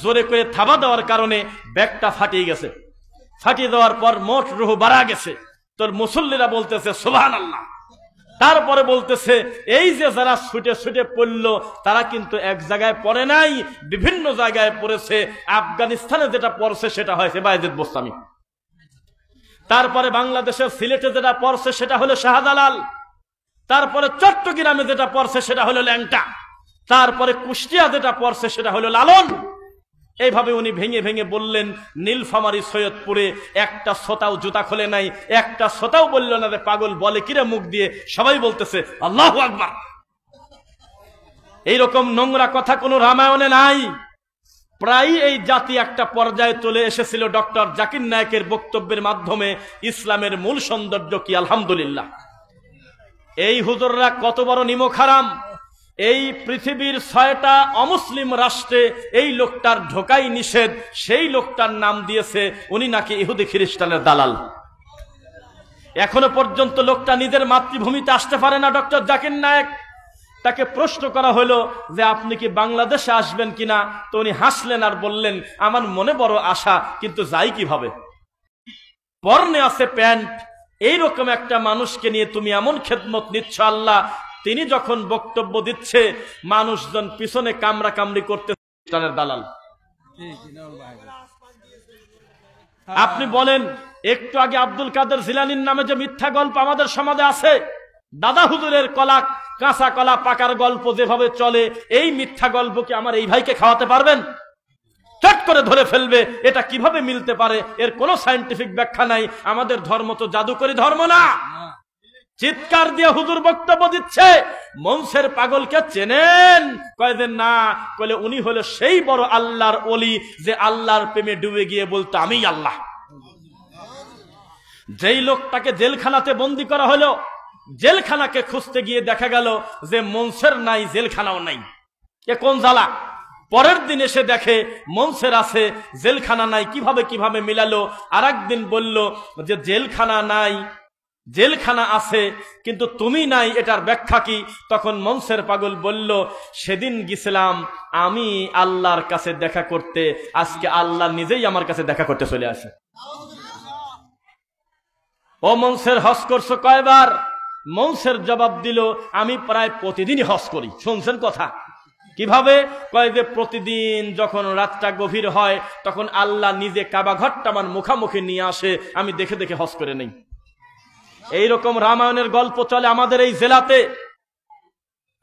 জোরে করে থাবা দেওয়ার কারণে ব্যাগটা ফাটিয়ে গেছে। ফাটিয়ে দেওয়ার পর মোট রুহ বাড়া গেছে। তোর মুসল্লিরা বলতেছে সুবহানাল্লাহ। তারপরে বলতেছে, এই যে যারা ছুটে ছুটে পড়ল তারা কিন্তু এক জায়গায় পড়ে নাই, বিভিন্ন জায়গায় পড়েছে। আফগানিস্তানে যেটা পড়ছে সেটা হয়েছে বায়েজিদ বোস্তামি। তারপরে বাংলাদেশের সিলেটে যেটা পড়ছে সেটা হলো শাহজালাল। তারপরে চট্টগ্রামে যেটা পড়ছে সেটা হলো ল্যাংটা। তারপরে কুষ্টিয়া যেটা পড়ছে সেটা হলো লালন। এইভাবে উনি ভেঙে ভেঙে বললেন, নীলফামারী সৈয়দপুরে একটা সোতাও জুতা খোলে নাই, একটা সোতাও বলল না যে পাগল বলে কিরে মুখ দিয়ে। সবাই বলতেছে আল্লাহু আকবার। এইরকম নোংরা কথা কোনো রামায়ণে নাই। প্রায় এই জাতি একটা পর্যায়ে চলে এসেছিল ডক্টর জাকির নায়েকের বক্তব্যের মাধ্যমে। ইসলামের মূল সৌন্দর্য কি? আলহামদুলিল্লাহ। এই হুজুররা কত বড় নিমক হারাম। এই পৃথিবীর 6টা অমুসলিম রাষ্ট্রে এই লোকটার ঢোকাই নিষেধ। সেই লোকটার নাম দিয়েছে উনি নাকি ইহুদি খ্রিস্টানের দালাল। এখনো পর্যন্ত লোকটা নিজের মাতৃভূমিতে আসতে পারে না। ডক্টর জাকির নায়েক, তাকে প্রশ্ন করা হলো যে আপনি কি বাংলাদেশে আসবেন কিনা, তো উনি হাসলেন আর বললেন, আমার মনে বড় আশা, কিন্তু যাই কিভাবে। পরনে আছে প্যান্ট, এইরকম একটা মানুষকে নিয়ে তুমি এমন খেদমত নিচ্ছ। আল্লাহ, তিনি যখন বক্তব্য দিচ্ছে মানুষজন পিছনে কামড়া কামড়ি করতে দালাল। আপনি বলেন, একটু আগে আব্দুল কাদের জিলানীর নামে যে মিথ্যা গল্প আমাদের সমাজে আছে, দাদা হুজুরের কলা, কাঁচা কলা পাকার গল্প যেভাবে চলে, এই মিথ্যা গল্প কি আমার এই ভাইকে খাওয়াতে পারবেন? চট করে ধরে ফেলবে। এটা কিভাবে মিলতে পারে? এর কোনো সায়েন্টিফিক ব্যাখ্যা নাই। আমাদের ধর্ম তো জাদুকরি ধর্ম না। চিৎকার দিয়ে হুজুর বক্তব্য দিচ্ছে, মনসের পাগলকে চেনেন? কয়দিন না, কইলে উনি হলো সেই বড় আল্লাহর ওলি যে আল্লাহর প্রেমে ডুবে গিয়ে বলতো আমি আল্লাহ। যেই লোকটাকে জেলখানাতে বন্দী করা হলো, জেলখানাকে খুঁজতে গিয়ে দেখা গেল যে মনসের নাই, জেলখানাও নাই। এ কোন জ্বালা! পরের দিন এসে দেখে মনসের আছে, জেলখানা নাই। কিভাবে কিভাবে মিলালো? আর একদিন বলল যে জেলখানা নাই, জেলখানা আছে, কিন্তু তুমি নাই, এটার ব্যাখ্যা কি? তখন মনসের পাগল বলল, সেদিন গেছিলাম আমি আল্লাহর কাছে দেখা করতে, আজকে আল্লাহ নিজেই আমার কাছে দেখা করতে চলে আসে। ও মনসের, হজ করছো কয়বার? মনসের জবাব দিল, আমি প্রায় প্রতিদিনই হজ করি। শুনছেন কথা? কিভাবে? কয় যে প্রতিদিন যখন রাতটা গভীর হয় তখন আল্লাহ নিজে কাবা ঘরটা আমার মুখামুখি নিয়ে আসে, আমি দেখে দেখে হজ করে নেই। এইরকম রামায়ণের গল্প চলে আমাদের এই জেলাতে।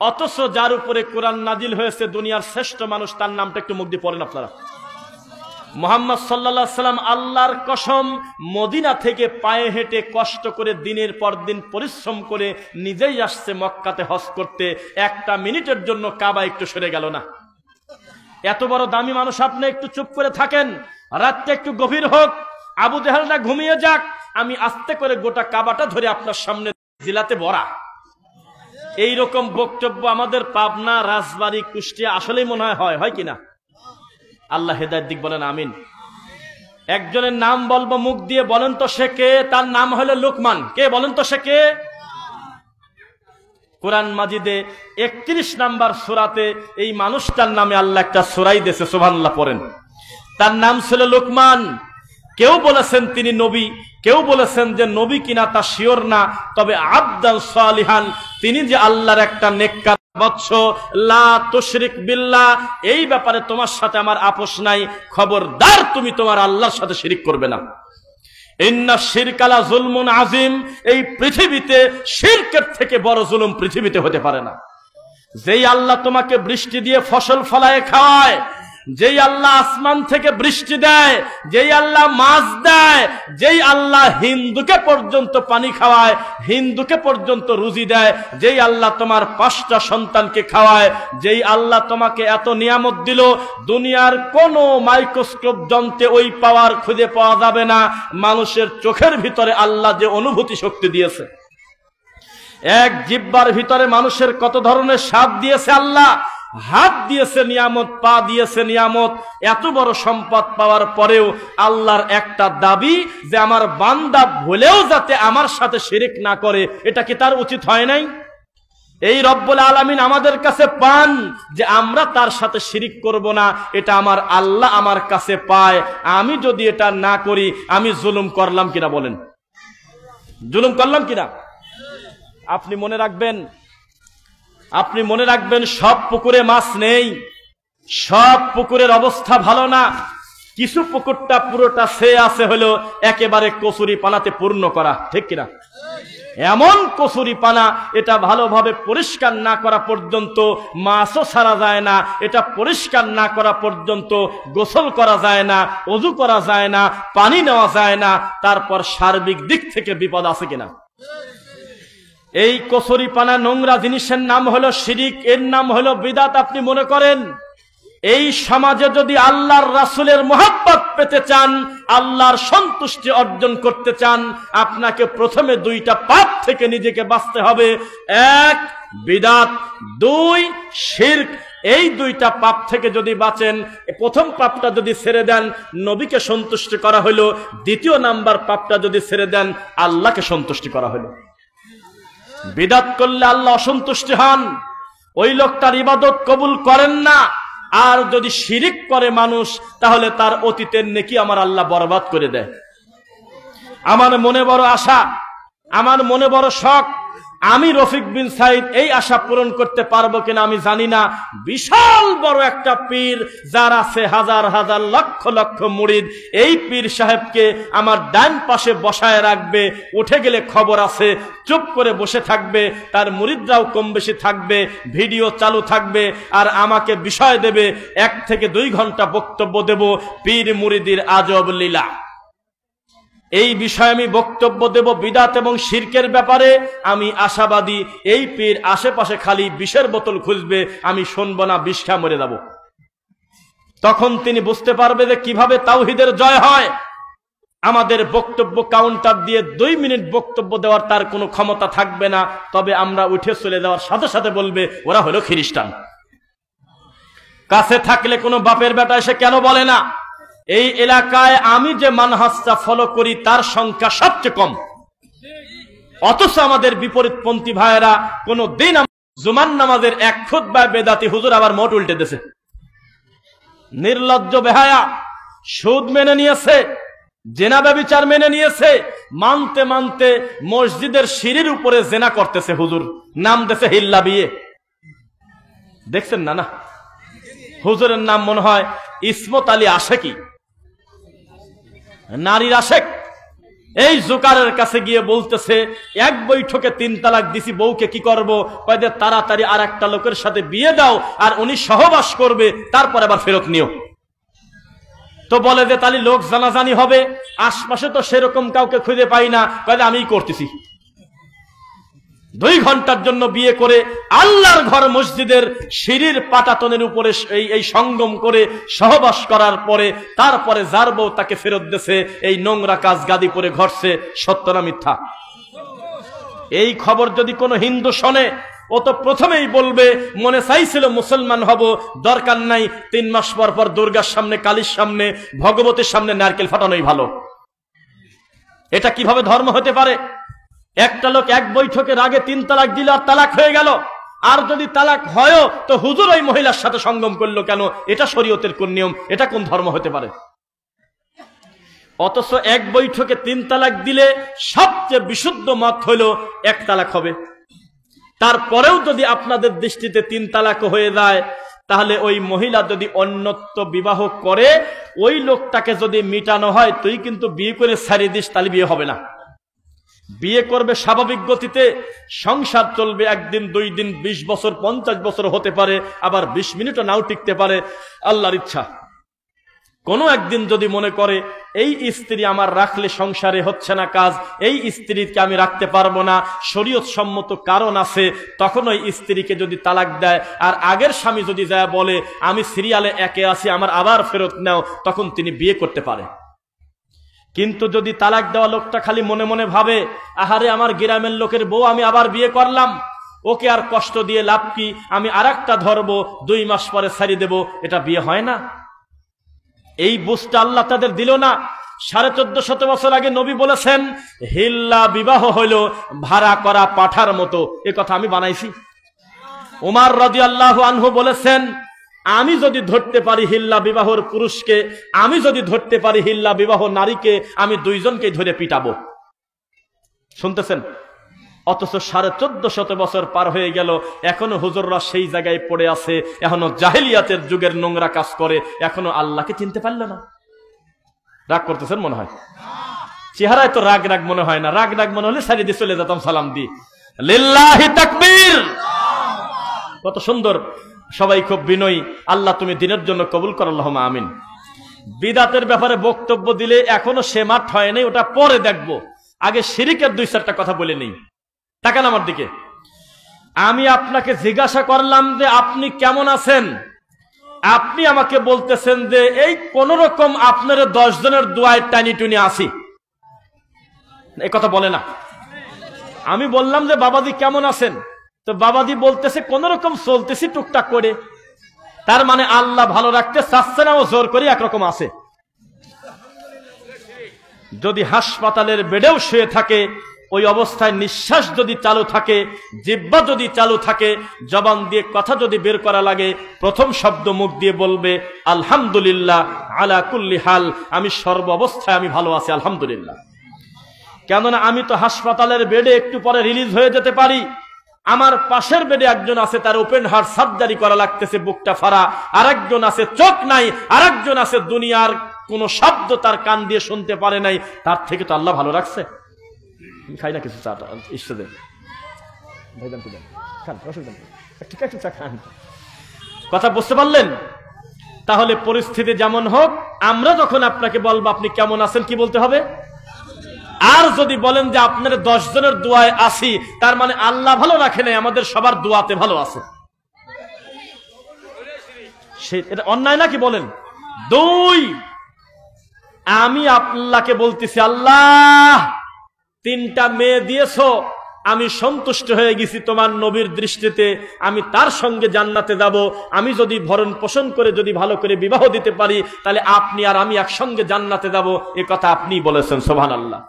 অথচ যার উপরে কোরআন নাজিল হয়েছে, দুনিয়ার শ্রেষ্ঠ মানুষ, তার নামটা একটু মুখ দিয়ে পড়েন আপনারা। মুহাম্মদ সাল্লাল্লাহু আলাইহি সাল্লাম, আল্লাহর কসম, মদিনা থেকে পায়ে হেঁটে কষ্ট করে দিনের পর দিন পরিশ্রম করে নিজেই আসছে মক্কাতে হজ করতে। একটা মিনিটের জন্য কাবা একটু সরে গেল না। এত বড় দামি মানুষ আপনি একটু চুপ করে থাকেন, রাতটা একটু গভীর হোক, আবু জাহেলরা ঘুমিয়ে যাক, আমি আস্তে করে গোটা কাবাটা ধরে আপনার সামনে জিলাতে ভরা। এইরকম বক্তব্য আমাদের পাবনা, রাজবাড়ী, কুষ্টিয়া আসলেই মনে হয় কিনা? আল্লাহ হেদায়েত দিক, বলেন আমিন। একজনের নাম বলবো মুখ দিয়ে, বলেন তো সে কে? তার নাম হলো লুকমান। কে বলেন তো সে কে? কোরআন মাজিদে 31 নাম্বার সূরাতে এই মানুষটার নামে আল্লাহ একটা সূরাই দিয়েছে, সুবহানাল্লাহ পড়েন। তার নাম ছিল লুকমান। কেউ বলেছেন তিনি নবী, কেউ বলেছেন যে নবী কিনা তা শিওর না, তবে আবদান সালিহান, তিনি যে আল্লাহর একটা নেককার বৎস। লা তুশরিক বিল্লাহ, এই ব্যাপারে তোমার সাথে আমার আপোষ নাই, খবরদার তুমি তোমার আল্লাহর সাথে শিরিক করবে না। ইন্না শিরকা লা যুলমুন আযীম, এই পৃথিবীতে শিরকের থেকে বড় জুলুম পৃথিবীতে হতে পারে না। যেই আল্লাহ তোমাকে বৃষ্টি দিয়ে ফসল ফলায় খাওয়ায়, যেই আল্লাহ আসমান থেকে বৃষ্টি দেয়, যেই আল্লাহ মাছ দেয়, যেই আল্লাহ হিন্দুকে পর্যন্ত পানি খাওয়ায়, হিন্দুকে পর্যন্ত রুজি দেয়, যেই আল্লাহ তোমার 5টা সন্তানকে খাওয়ায়, যেই আল্লাহ তোমাকে এত নিয়ামত দিল, দুনিয়ার কোনো মাইক্রোস্কোপ যন্ত্রে ওই পাওয়ার খুঁজে পাওয়া যাবে না। মানুষের চোখের ভিতরে আল্লাহ যে অনুভূতি শক্তি দিয়েছে, এক জিহ্বার ভিতরে মানুষের কত ধরনের স্বাদ দিয়েছে আল্লাহ, হাত দিয়েছে নিয়ামত, পা দিয়েছে নিয়ামত, এত বড় সম্পদ পাওয়ার পরেও আল্লাহর একটা দাবি যে আমার বান্দা ভুলেও যাতে আমার সাথে শিরিক না করে, এটা কি তার উচিত হয় নাই? এই রব্বুল আলামিন আমাদের কাছে পান যে আমরা তার সাথে শিরিক করব না, এটা আমার আল্লাহ আমার কাছে পায়। আমি যদি এটা না করি আমি জুলুম করলাম কিনা বলেন? জুলুম করলাম কিনা? আপনি মনে রাখবেন সব পুকুরে মাছ নেই, সব পুকুরের অবস্থা ভালো না। কিছু পুকুরটা পুরোটা সে আছে হলো একেবারে কচুরি পানাতে পূর্ণ করা, ঠিক কিনা? এমন কচুরি পানা, এটা ভালোভাবে পরিষ্কার না করা পর্যন্ত মাছও ছাড়া যায় না, এটা পরিষ্কার না করা পর্যন্ত গোসল করা যায় না, ওযু করা যায় না, পানি নেওয়া যায় না। তারপর সার্বিক দিক থেকে বিপদ আছে কিনা? এই কচুরি পানা নোংরা জিনিসের নাম হলো শিরিক, এর নাম হলো বিদআত। আপনি মনে করেন এই সমাজে যদি আল্লাহর রাসূলের মহব্বত পেতে চান, আল্লাহর সন্তুষ্টি অর্জন করতে চান, আপনাকে প্রথমে 2টা পাপ থেকে নিজেকে বাঁচতে হবে। 1 বিদআত, 2 শিরক। এই 2টা পাপ থেকে যদি বাঁচেন, প্রথম পাপটা যদি ছেড়ে দেন নবীকে সন্তুষ্টি করা হলো, দ্বিতীয় নাম্বার পাপটা যদি ছেড়ে দেন আল্লাহকে সন্তুষ্টি করা হলো। বিদআত করলে আল্লাহ অসন্তুষ্ট হন, ওই লোকটার ইবাদত কবুল করেন না। আর যদি শিরিক করে মানুষ, তাহলে তার অতীতের নেকি আমার আল্লাহ বরবাদ করে দেয়। আমার মনে বড় আশা, আমার মনে বড় শখ, আমি রফিক বিন সাইদ এই আশা পূরণ করতে পারবো কিনা আমি জানি না। বিশাল বড় একটা পীর, যার আছে হাজার হাজার লক্ষ লক্ষ মুরিদ, এই পীর সাহেবকে আমার ডান পাশে বসায় রাখবে, উঠে গেলে খবর আছে, চুপ করে বসে থাকবে, তার মুরিদরাও কম বেশি থাকবে, ভিডিও চালু থাকবে, আর আমাকে বিষয় দেবে। 1 থেকে 2 ঘন্টা বক্তব্য দেব পীর মুরিদির আজব লীলা। এই বিষয়ে আমি বক্তব্য দেব বিদআত এবং শিরকের ব্যাপারে। আমি আশাবাদী এই পীর আশেপাশে খালি বিষের বোতল খুঁজবে, আমি শুনবো না, বিষ খেয়ে মরে যাব। তখন তিনি বুঝতে পারবে যে কিভাবে তাওহীদের জয় হয়। আমাদের বক্তব্য কাউন্টার দিয়ে 2 মিনিট বক্তব্য দেওয়ার তার কোনো ক্ষমতা থাকবে না। তবে আমরা উঠে চলে যাওয়ার সাথে সাথে বলবে ওরা হলো খ্রিস্টান। কাছে থাকলে কোনো বাপের বেটা এসে কেন বলে না এই এলাকায় আমি যে মানহাজটা ফলো করি তার সংখ্যা সবচেয়ে কম, অথচ আমাদের বিপরীতপন্থী ভাইয়েরা কোন দিন জুমার নামাজের 1 খুতবায় বেদাতি হুজুর আবার মোট উল্টে দিয়েছে। নির্লজ্জ বেহায়া, সুদ মেনে নিয়েছে, জেনা ব্যভিচার মেনে নিয়েছে, মানতে মানতে মসজিদের সিঁড়ির উপরে জেনা করতেছে হুজুর, নাম দেশে হিল্লা বিয়ে। দেখছেন না? না, হুজুরের নাম মনে হয় ইসমত আলী আশেকি, নারীর আশেক। এই জোকারের কাছে গিয়ে বলতেছে 1 বৈঠকে 3 তালাক দিছি, বউকে কি করব? কয়দের তাড়াতাড়ি আর একটা লোকের সাথে বিয়ে দাও, আর উনি সহবাস করবে, তারপর আবার ফেরত নিও। তো বলে যে তাহলে লোক জানাজানি হবে, আশপাশে তো সেরকম কাউকে খুঁজে পাই না, কয়দে আমিই করতেছি। 2 ঘন্টার জন্য বিয়ে করে আল্লাহর ঘর মসজিদের সিঁড়ির পাটাতনের উপরে এই সঙ্গম করে সহবাস করার পরে তারপরে যার বউ তাকে ফেরত দেছে। এই নোংরা কাজ গাদীপুরে ঘটছে, সত্য না মিথ্যা? এই খবর যদি কোনো হিন্দু শোনে, ও তো প্রথমেই বলবে মনে চাইছিল মুসলমান হব, দরকার নাই 3 মাস পর পর দুর্গার সামনে, কালীর সামনে, ভগবতীর সামনে নারকেল ফাটানোই ভালো। এটা কিভাবে ধর্ম হতে পারে? একটা লোক 1 বৈঠকের আগে 3 তালাক দিল আর তালাক হয়ে গেল, আর যদি তালাক হয় তো হুজুর ওই মহিলার সাথে সঙ্গম করলো কেন? এটা শরীয়তের কোন নিয়ম? এটা কোন ধর্ম হতে পারে? অথচ 1 বৈঠকে 3 তালাক দিলে সবচেয়ে বিশুদ্ধ মত হলো 1 তালাক হবে। তারপরেও যদি আপনাদের দৃষ্টিতে 3 তালাক হয়ে যায়, তাহলে ওই মহিলা যদি অন্যত্ব বিবাহ করে, ওই লোকটাকে যদি মিটানো হয় তুই কিন্তু বিয়ে করে ছাড়িয়ে দিস, তাহলে বিয়ে হবে না। বিয়ে করবে স্বাভাবিক গতিতে, সংসার চলবে, একদিন 2 দিন 20 বছর 50 বছর হতে পারে, আবার 20 মিনিটও নাও টিকতে পারে, আল্লাহর ইচ্ছা। কোনো একদিন যদি মনে করে এই স্ত্রী আমার রাখলে সংসারে হচ্ছে না কাজ, এই স্ত্রীকে আমি রাখতে পারবো না, শরীয়ত সম্মত কারণ আছে, তখন ওই স্ত্রীকে যদি তালাক দেয়, আর আগের স্বামী যদি যায় বলে আমি সিরিয়ালে 1-এ আছি, আমার আবার ফেরত নাও, তখন তিনি বিয়ে করতে পারে। কিন্তু যদি তালাক দেওয়া লোকটা খালি মনে মনে ভাবে আহারে আমার গ্রামের লোকের বউ আমি আবার বিয়ে করলাম, ওকে আর কষ্ট দিয়ে লাভ কি, আমি আরেকটা ধরবো, 2 মাস পরে ছাড়িয়ে দেব, এটা বিয়ে হয় না। এই বুঝটা আল্লাহ তাদের দিল না। 1450 বছর আগে নবী বলেছেন হিল্লা বিবাহ হইল ভাড়া করা পাঠার মতো, এ কথা আমি বানাইছি। উমর রাদিয়াল্লাহু আনহু বলেছেন আমি যদি ধরতে পারি হিল্লা বিবাহর পুরুষকে, আমি যদি ধরতে পারি হিল্লা বিবাহ নারীকে, আমি 2 জনকে ধরে পিটাবো। শুনতেছেন? অথচ 1450 বছর পার হয়ে গেল, এখনো হুজুররা সেই জায়গায় পড়ে আছে, এখনো জাহেলিয়াতের যুগের নোংরা কাজ করে, এখনো আল্লাহকে চিনতে পারল না। রাগ করতেছেন মনে হয়? চেহারায় তো রাগ রাগ মনে হয় না, রাগ রাগ মনে হলে সারি দিয়ে চলে যেতাম সালাম দি। লিল্লাহি তাকবীর। কত সুন্দর, সবাই খুব বিনয়ী। আল্লাহ তুমি দিনের জন্য কবুল করো, আল্লাহুম্মা আমিন। বিদাতের ব্যাপারে বক্তব্য দিলে এখনো সে মাঠ হয় নাই, ওটা পরে দেখবো। আগে শিরিকের 2-4টা কথা বলে নেই। তাকান আমার দিকে। আমি আপনাকে জিজ্ঞাসা করলাম যে আপনি কেমন আছেন, আপনি আমাকে বলতেছেন যে এই কোন রকম আপনার 10 জনের দোয়ায় টানি টুনি আসি, এই কথা বলে না। আমি বললাম যে বাবাজি কেমন আছেন, তো বাবাজি বলতেছে কোন রকম চলতেছি টুকটাক করে। তার মানে আল্লাহ ভালো রাখতে চাচ্ছে না, ও জোর করে একরকম আছে। যদি হাসপাতালের বেডেও শুয়ে থাকে, ওই অবস্থায় নিঃশ্বাস যদি চালু থাকে, জিহ্বা যদি চালু থাকে, জবান দিয়ে কথা যদি বের করা লাগে, প্রথম শব্দ মুখ দিয়ে বলবে আলহামদুলিল্লাহ আলা কুল্লি হাল, আমি সর্ব অবস্থায় আমি ভালো আছি আলহামদুলিল্লাহ। কেননা আমি তো হাসপাতালের বেডে একটু পরে রিলিজ হয়ে যেতে পারি। আমার পাশের বেডে একজন আছে, তার ওপেন হার্ট সার্জারি করা লাগতেছে, বুকটা ফাড়া। আরেকজন আছে চোখ নাই, আরেকজন আছে দুনিয়ার কোন শব্দ তার কান দিয়ে শুনতে পারে নাই। তার থেকে তো আল্লাহ ভালো রাখছে। খাই না কিছু চাটা ইচ্ছে দেন, ভাইজান কি দেন, খান, অসুবিধা নেই, ঠিক আছে চা খান। কথা বুঝতে পারলেন? তাহলে পরিস্থিতি যেমন হোক, আমরা যখন আপনাকে বলবো আপনি কেমন আছেন, কি বলতে হবে? আর যদি বলেন যে আপনার 10 জনের দোয়ায় আসি, তার মানে আল্লাহ ভালো রাখে নাই, আমাদের সবার দোয়াতে ভালো আছে। এটা অন্যায় নাকি বলেন? 2, আমি আল্লাহকে বলতেছি আল্লাহ 3টা মেয়ে দিয়েছো, আমি সন্তুষ্ট হয়ে গেছি তোমার নবীর দৃষ্টিতে, আমি তার সঙ্গে জান্নাতে যাব। আমি যদি ভরণ পোষণ করে যদি ভালো করে বিবাহ দিতে পারি, তাহলে আপনি আর আমি একসঙ্গে জান্নাতে যাব। এ কথা আপনি বলেছেন, সুবহানাল্লাহ।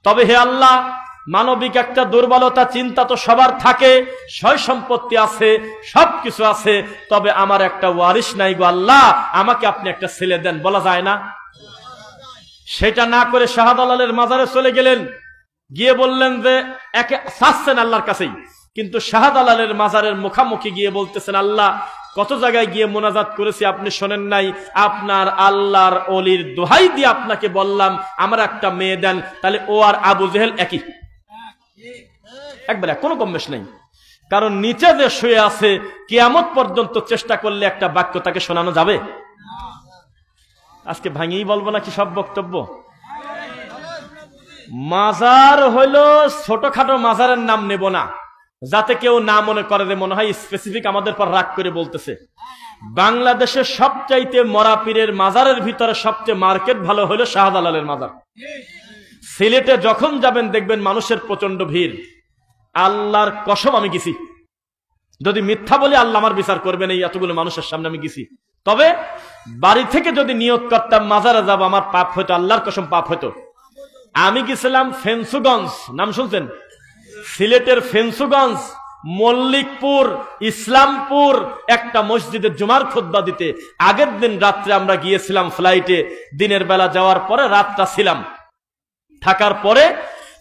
তবে হে আল্লাহ, মানবিক একটা দুর্বলতা চিন্তা তো সবার থাকে, সয় সম্পত্তি আছে, সবকিছু আছে, তবে আমার একটা ওয়ারিশ নাই গো আল্লাহ, আমাকে আপনি একটা ছেলে দেন, বলা যায় না? সেটা না করে শাহজালালের মাজারে চলে গেলেন, গিয়ে বললেন যে একে চাচ্ছেন আল্লাহর কাছেই, কিন্তু শাহজালালের মাজারের মুখামুখি গিয়ে বলতেছেন আল্লাহ কত জায়গায় গিয়ে মোনাজাত করেছি আপনি শোনেন নাই, আপনার আল্লাহর ওলির দোহাই দিয়ে আপনাকে বললাম আমার একটা মেয়ে দেন। তাহলে ও আর আবু জেহেল একই, একবারে কোনো কমবেশ নেই। কারণ নিচে যে শুয়ে আছে, কিয়ামত পর্যন্ত চেষ্টা করলে একটা বাক্য তাকে শোনানো যাবে? আজকে ভাঙিয়ে বলবো নাকি সব বক্তব্য? মাজার হইল ছোটখাটো মাজারের নাম নেব না, যাতে কেউ না মনে করে যে মনে হয় স্পেসিফিক আমাদের পর রাগ করে বলতেছে। বাংলাদেশের সবচাইতে মরা পীরের মাজারের ভিতরে সবচেয়ে মার্কেট ভালো হলো শাহজালালের মাজার। সিলেটে যখন যাবেন দেখবেন মানুষের প্রচন্ড ভিড়। আল্লাহর কসম আমি গেছি, যদি মিথ্যা বলি আল্লাহ আমার বিচার করবেন, এই এতগুলো মানুষের সামনে আমি গেছি। তবে বাড়ি থেকে যদি নিয়ত করতাম মাজারে যাব, আমার পাপ হইতো, আল্লাহর কসম পাপ হইতো। আমি গেছিলাম ফেন্সুগঞ্জ, নাম শুনছেন? সিলেটের ফেন্সুগঞ্জ, মল্লিকপুর, ইসলামপুর একটা মসজিদে জুমার খুতবা দিতে। আগের দিন রাত্রে আমরা গিয়েছিলাম ফ্লাইটে, দিনের বেলা যাওয়ার পরে রাতটা ছিলাম, থাকার পরে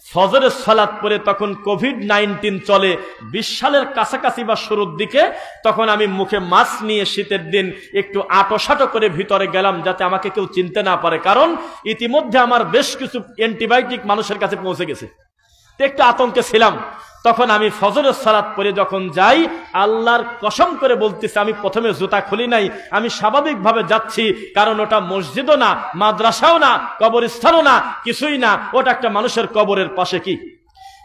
ফজরের সালাত পড়ে তখন কোভিড-19 চলে 20 সালের কাছাকাছি বা শুরুর দিকে, তখন আমি মুখে মাস্ক নিয়ে শীতের দিন একটু আটোসাটো করে ভিতরে গেলাম যাতে আমাকে কেউ চিনতে না পারে, কারণ ইতিমধ্যে আমার বেশ কিছু অ্যান্টিবায়োটিক মানুষের কাছে পৌঁছে গেছে। একটু আতঙ্কে ছিলাম। তখন আমি ফজরের সালাত পড়ে যখন যাই, আল্লাহর কসম করে বলতেছি আমি প্রথমে জুতা খুলি নাই, আমি স্বাভাবিকভাবে যাচ্ছি, কারণ ওটা মসজিদও না, মাদ্রাসাও না, কবরস্থানও না, কিছুই না, ওটা একটা মানুষের কবরের পাশে। কি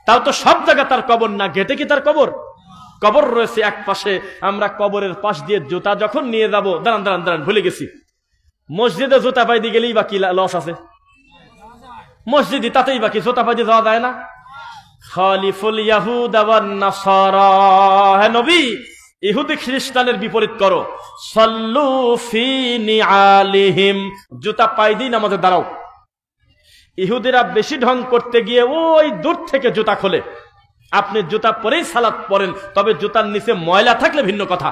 তাও তো সব জায়গা তার কবর না, গেটে কি তার কবর? কবর রয়েছে এক পাশে। আমরা কবরের পাশ দিয়ে জুতা যখন নিয়ে যাবো, দাঁড়ান দাঁড়ান দাঁড়ান, ভুলে গেছি, মসজিদে জুতা পাই দিয়ে গেলেই বা কি লস আছে? মসজিদে তাতেই বাকি জুতা পাই দিয়ে যাওয়া যায় না? খালিফুল ইয়াহুদা ওয়ান নাসারা, হে নবী ইহুদি খ্রিস্টানের বিপরীত করো। সাল্লু ফি নিআলিহিম, জুতা পাই দিয়ে নামাজে দাঁড়াও। ইহুদিরা বেশি ঢং করতে গিয়ে ওই দূর থেকে জুতা খোলে। আপনি জুতা পরেই সালাত পড়েন, তবে জুতার নিচে ময়লা থাকলে ভিন্ন কথা।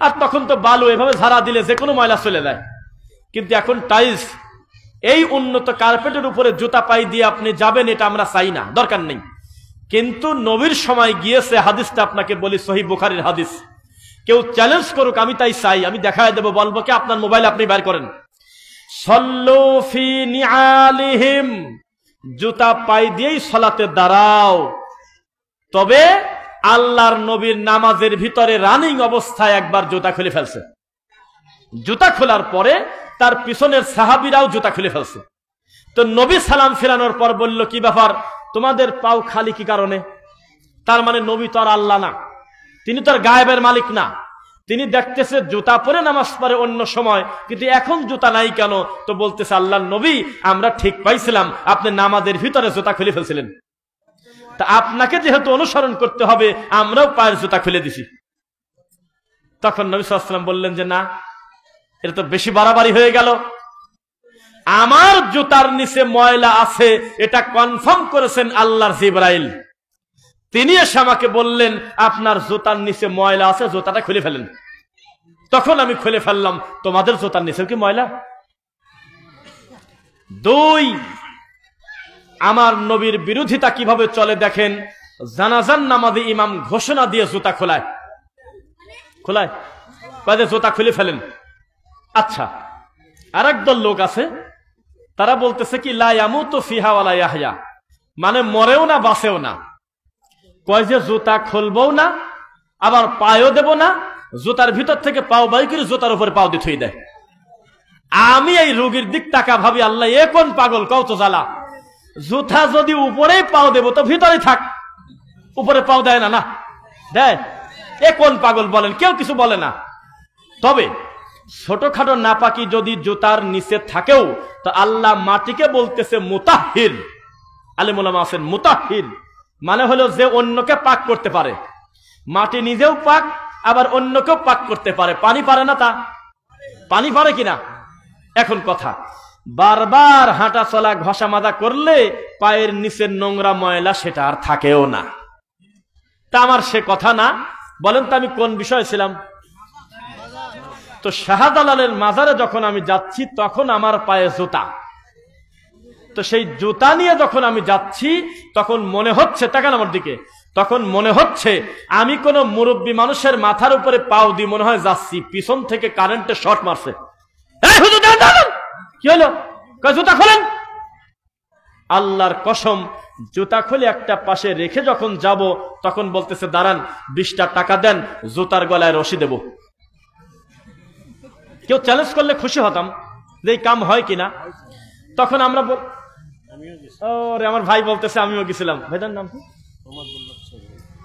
আর তখন তো বালু, এভাবে ঝাড়া দিলে যে কোনো ময়লা চলে যায়। কিন্তু এখন টাইলস, এই উন্নত কার্পেটের উপরে জুতা পাই দিয়ে আপনি যাবেন, এটা আমরা চাই না, দরকার নেই। কিন্তু নবীর সময় গিয়েছে, হাদিসটা আপনাকে বলি, সহিহ বুখারীর হাদিস। কেউ চ্যালেঞ্জ করুক, আমি তাই চাই, আমি দেখায় দেবো, বলবো কি আপনার মোবাইল আপনি বের করেন। সাল্লু ফি নিআলিহিম, জুতা পাই দিয়েই সালাতে দাঁড়াও। তবে আল্লাহর নবীর নামাজের ভিতরে রানিং অবস্থায় একবার জুতা খুলে ফেলছে। জুতা খোলার পরে তার পিছনের সাহাবীরাও জুতা খুলে ফেলছে। তো নবী সালাম ফেরানোর পর বলল, কি ব্যাপার, তোমাদের পাও খালি কি কারণে? তার মানে নবী তো আর আল্লাহ না, তিনি তো আর গায়েবের মালিক না। তিনি দেখতেছে জুতা পরে নামাজ পড়ে অন্য সময়, কিন্তু এখন জুতা নাই কেন? তো বলতেছে, আল্লাহর নবী আমরা ঠিক পাইছিলাম, আপনি নামাজের ভিতরে জুতা খুলে ফেলছিলেন, তা আপনাকে যেহেতু অনুসরণ করতে হবে, আমরাও পায়ের জুতা খুলে দিছি। তখন নবী সাল্লাল্লাহু আলাইহি ওয়াসাল্লাম বললেন যে না, এটা তো বেশি বাড়াবাড়ি হয়ে গেল। আমার জুতার নিচে ময়লা আছে, এটা কনফার্ম করেছেন আল্লাহর জিবরাইল। তিনি এসে আমাকে বললেন, আপনার জুতার নিচে ময়লা আছে, জুতাটা খুলে ফেলেন। তখন আমি খুলে ফেললাম। তোমাদের জুতার নিচে কি ময়লা? দুই, আমার নবীর বিরোধিতা কিভাবে চলে দেখেন। জানাজার নামাজে ইমাম ঘোষণা দিয়ে জুতা খোলায়, জুতা খুলে ফেলেন। আচ্ছা, আরেক দল লোক আছে, তারা বলতেছে কি লা ইয়ামুতু ফিহা ওয়ালা ইয়াহইয়া, মানে মরেও না বাঁচেও না। কয় যে জুতা খুলবও না, আবার পায়েও দেব না, জুতার ভিতর থেকে পাও বাই করে জুতার উপরে পাও দিয়ে থুই দেয়। আমি এই রোগীর দিক টাকা ভাবি, আল্লাহ এ কোন পাগল, কও তো জ্বালা। জুতা যদি উপরেই পাও দেব তো ভিতরে থাক, উপরে পাও দেয় না, না দেয়, এ কোন পাগল বলেন? কেউ কিছু বলে না। তবে ছোটখাটো নাপাকি যদি জুতার নিচে থাকেও, তো আল্লাহ মাটিকে বলতেছে মুতাহহির। আলেম ওলামা আছেন, মুতাহহির মানে হলো যে অন্যকে পাক করতে পারে। মাটি নিজেও পাক, আবার অন্যকেও পাক করতে পারে। পানি পারে না? তা পানি পারে কিনা? এখন কথা, বারবার হাঁটা চলা ঘষা মাজা করলে পায়ের নিচের নোংরা ময়লা সেটা আর থাকেও না। তা আমার সে কথা না। বলেন তো আমি কোন বিষয় ছিলাম? তো শাহজালালের মাজারে যখন আমি যাচ্ছি, তখন আমার পায়ে জুতা। তো সেই জুতা নিয়ে যখন আমি যাচ্ছি, তখন মনে হচ্ছে, তাকান আমার দিকে, তখন মনে হচ্ছে আমি কোন মুরব্বী মানুষের মাথার উপরে পাও দিয়ে মনে হয় যাচ্ছি, পিছন থেকে কারেন্টের শর্ট মারছে। কি হলো? জুতা খোলেন। আল্লাহর কসম, জুতা খুলে একটা পাশে রেখে যখন যাব, তখন বলতেছে দাঁড়ান, 20টা টাকা দেন, জুতার গলায় রশি দেব। কেউ চ্যালেঞ্জ করলে খুশি হতাম যে এই কাম হয় কিনা। তখন আমরা আমার ভাই বলতেছে আমিও গেছিলাম। ভাইটার নাম কি?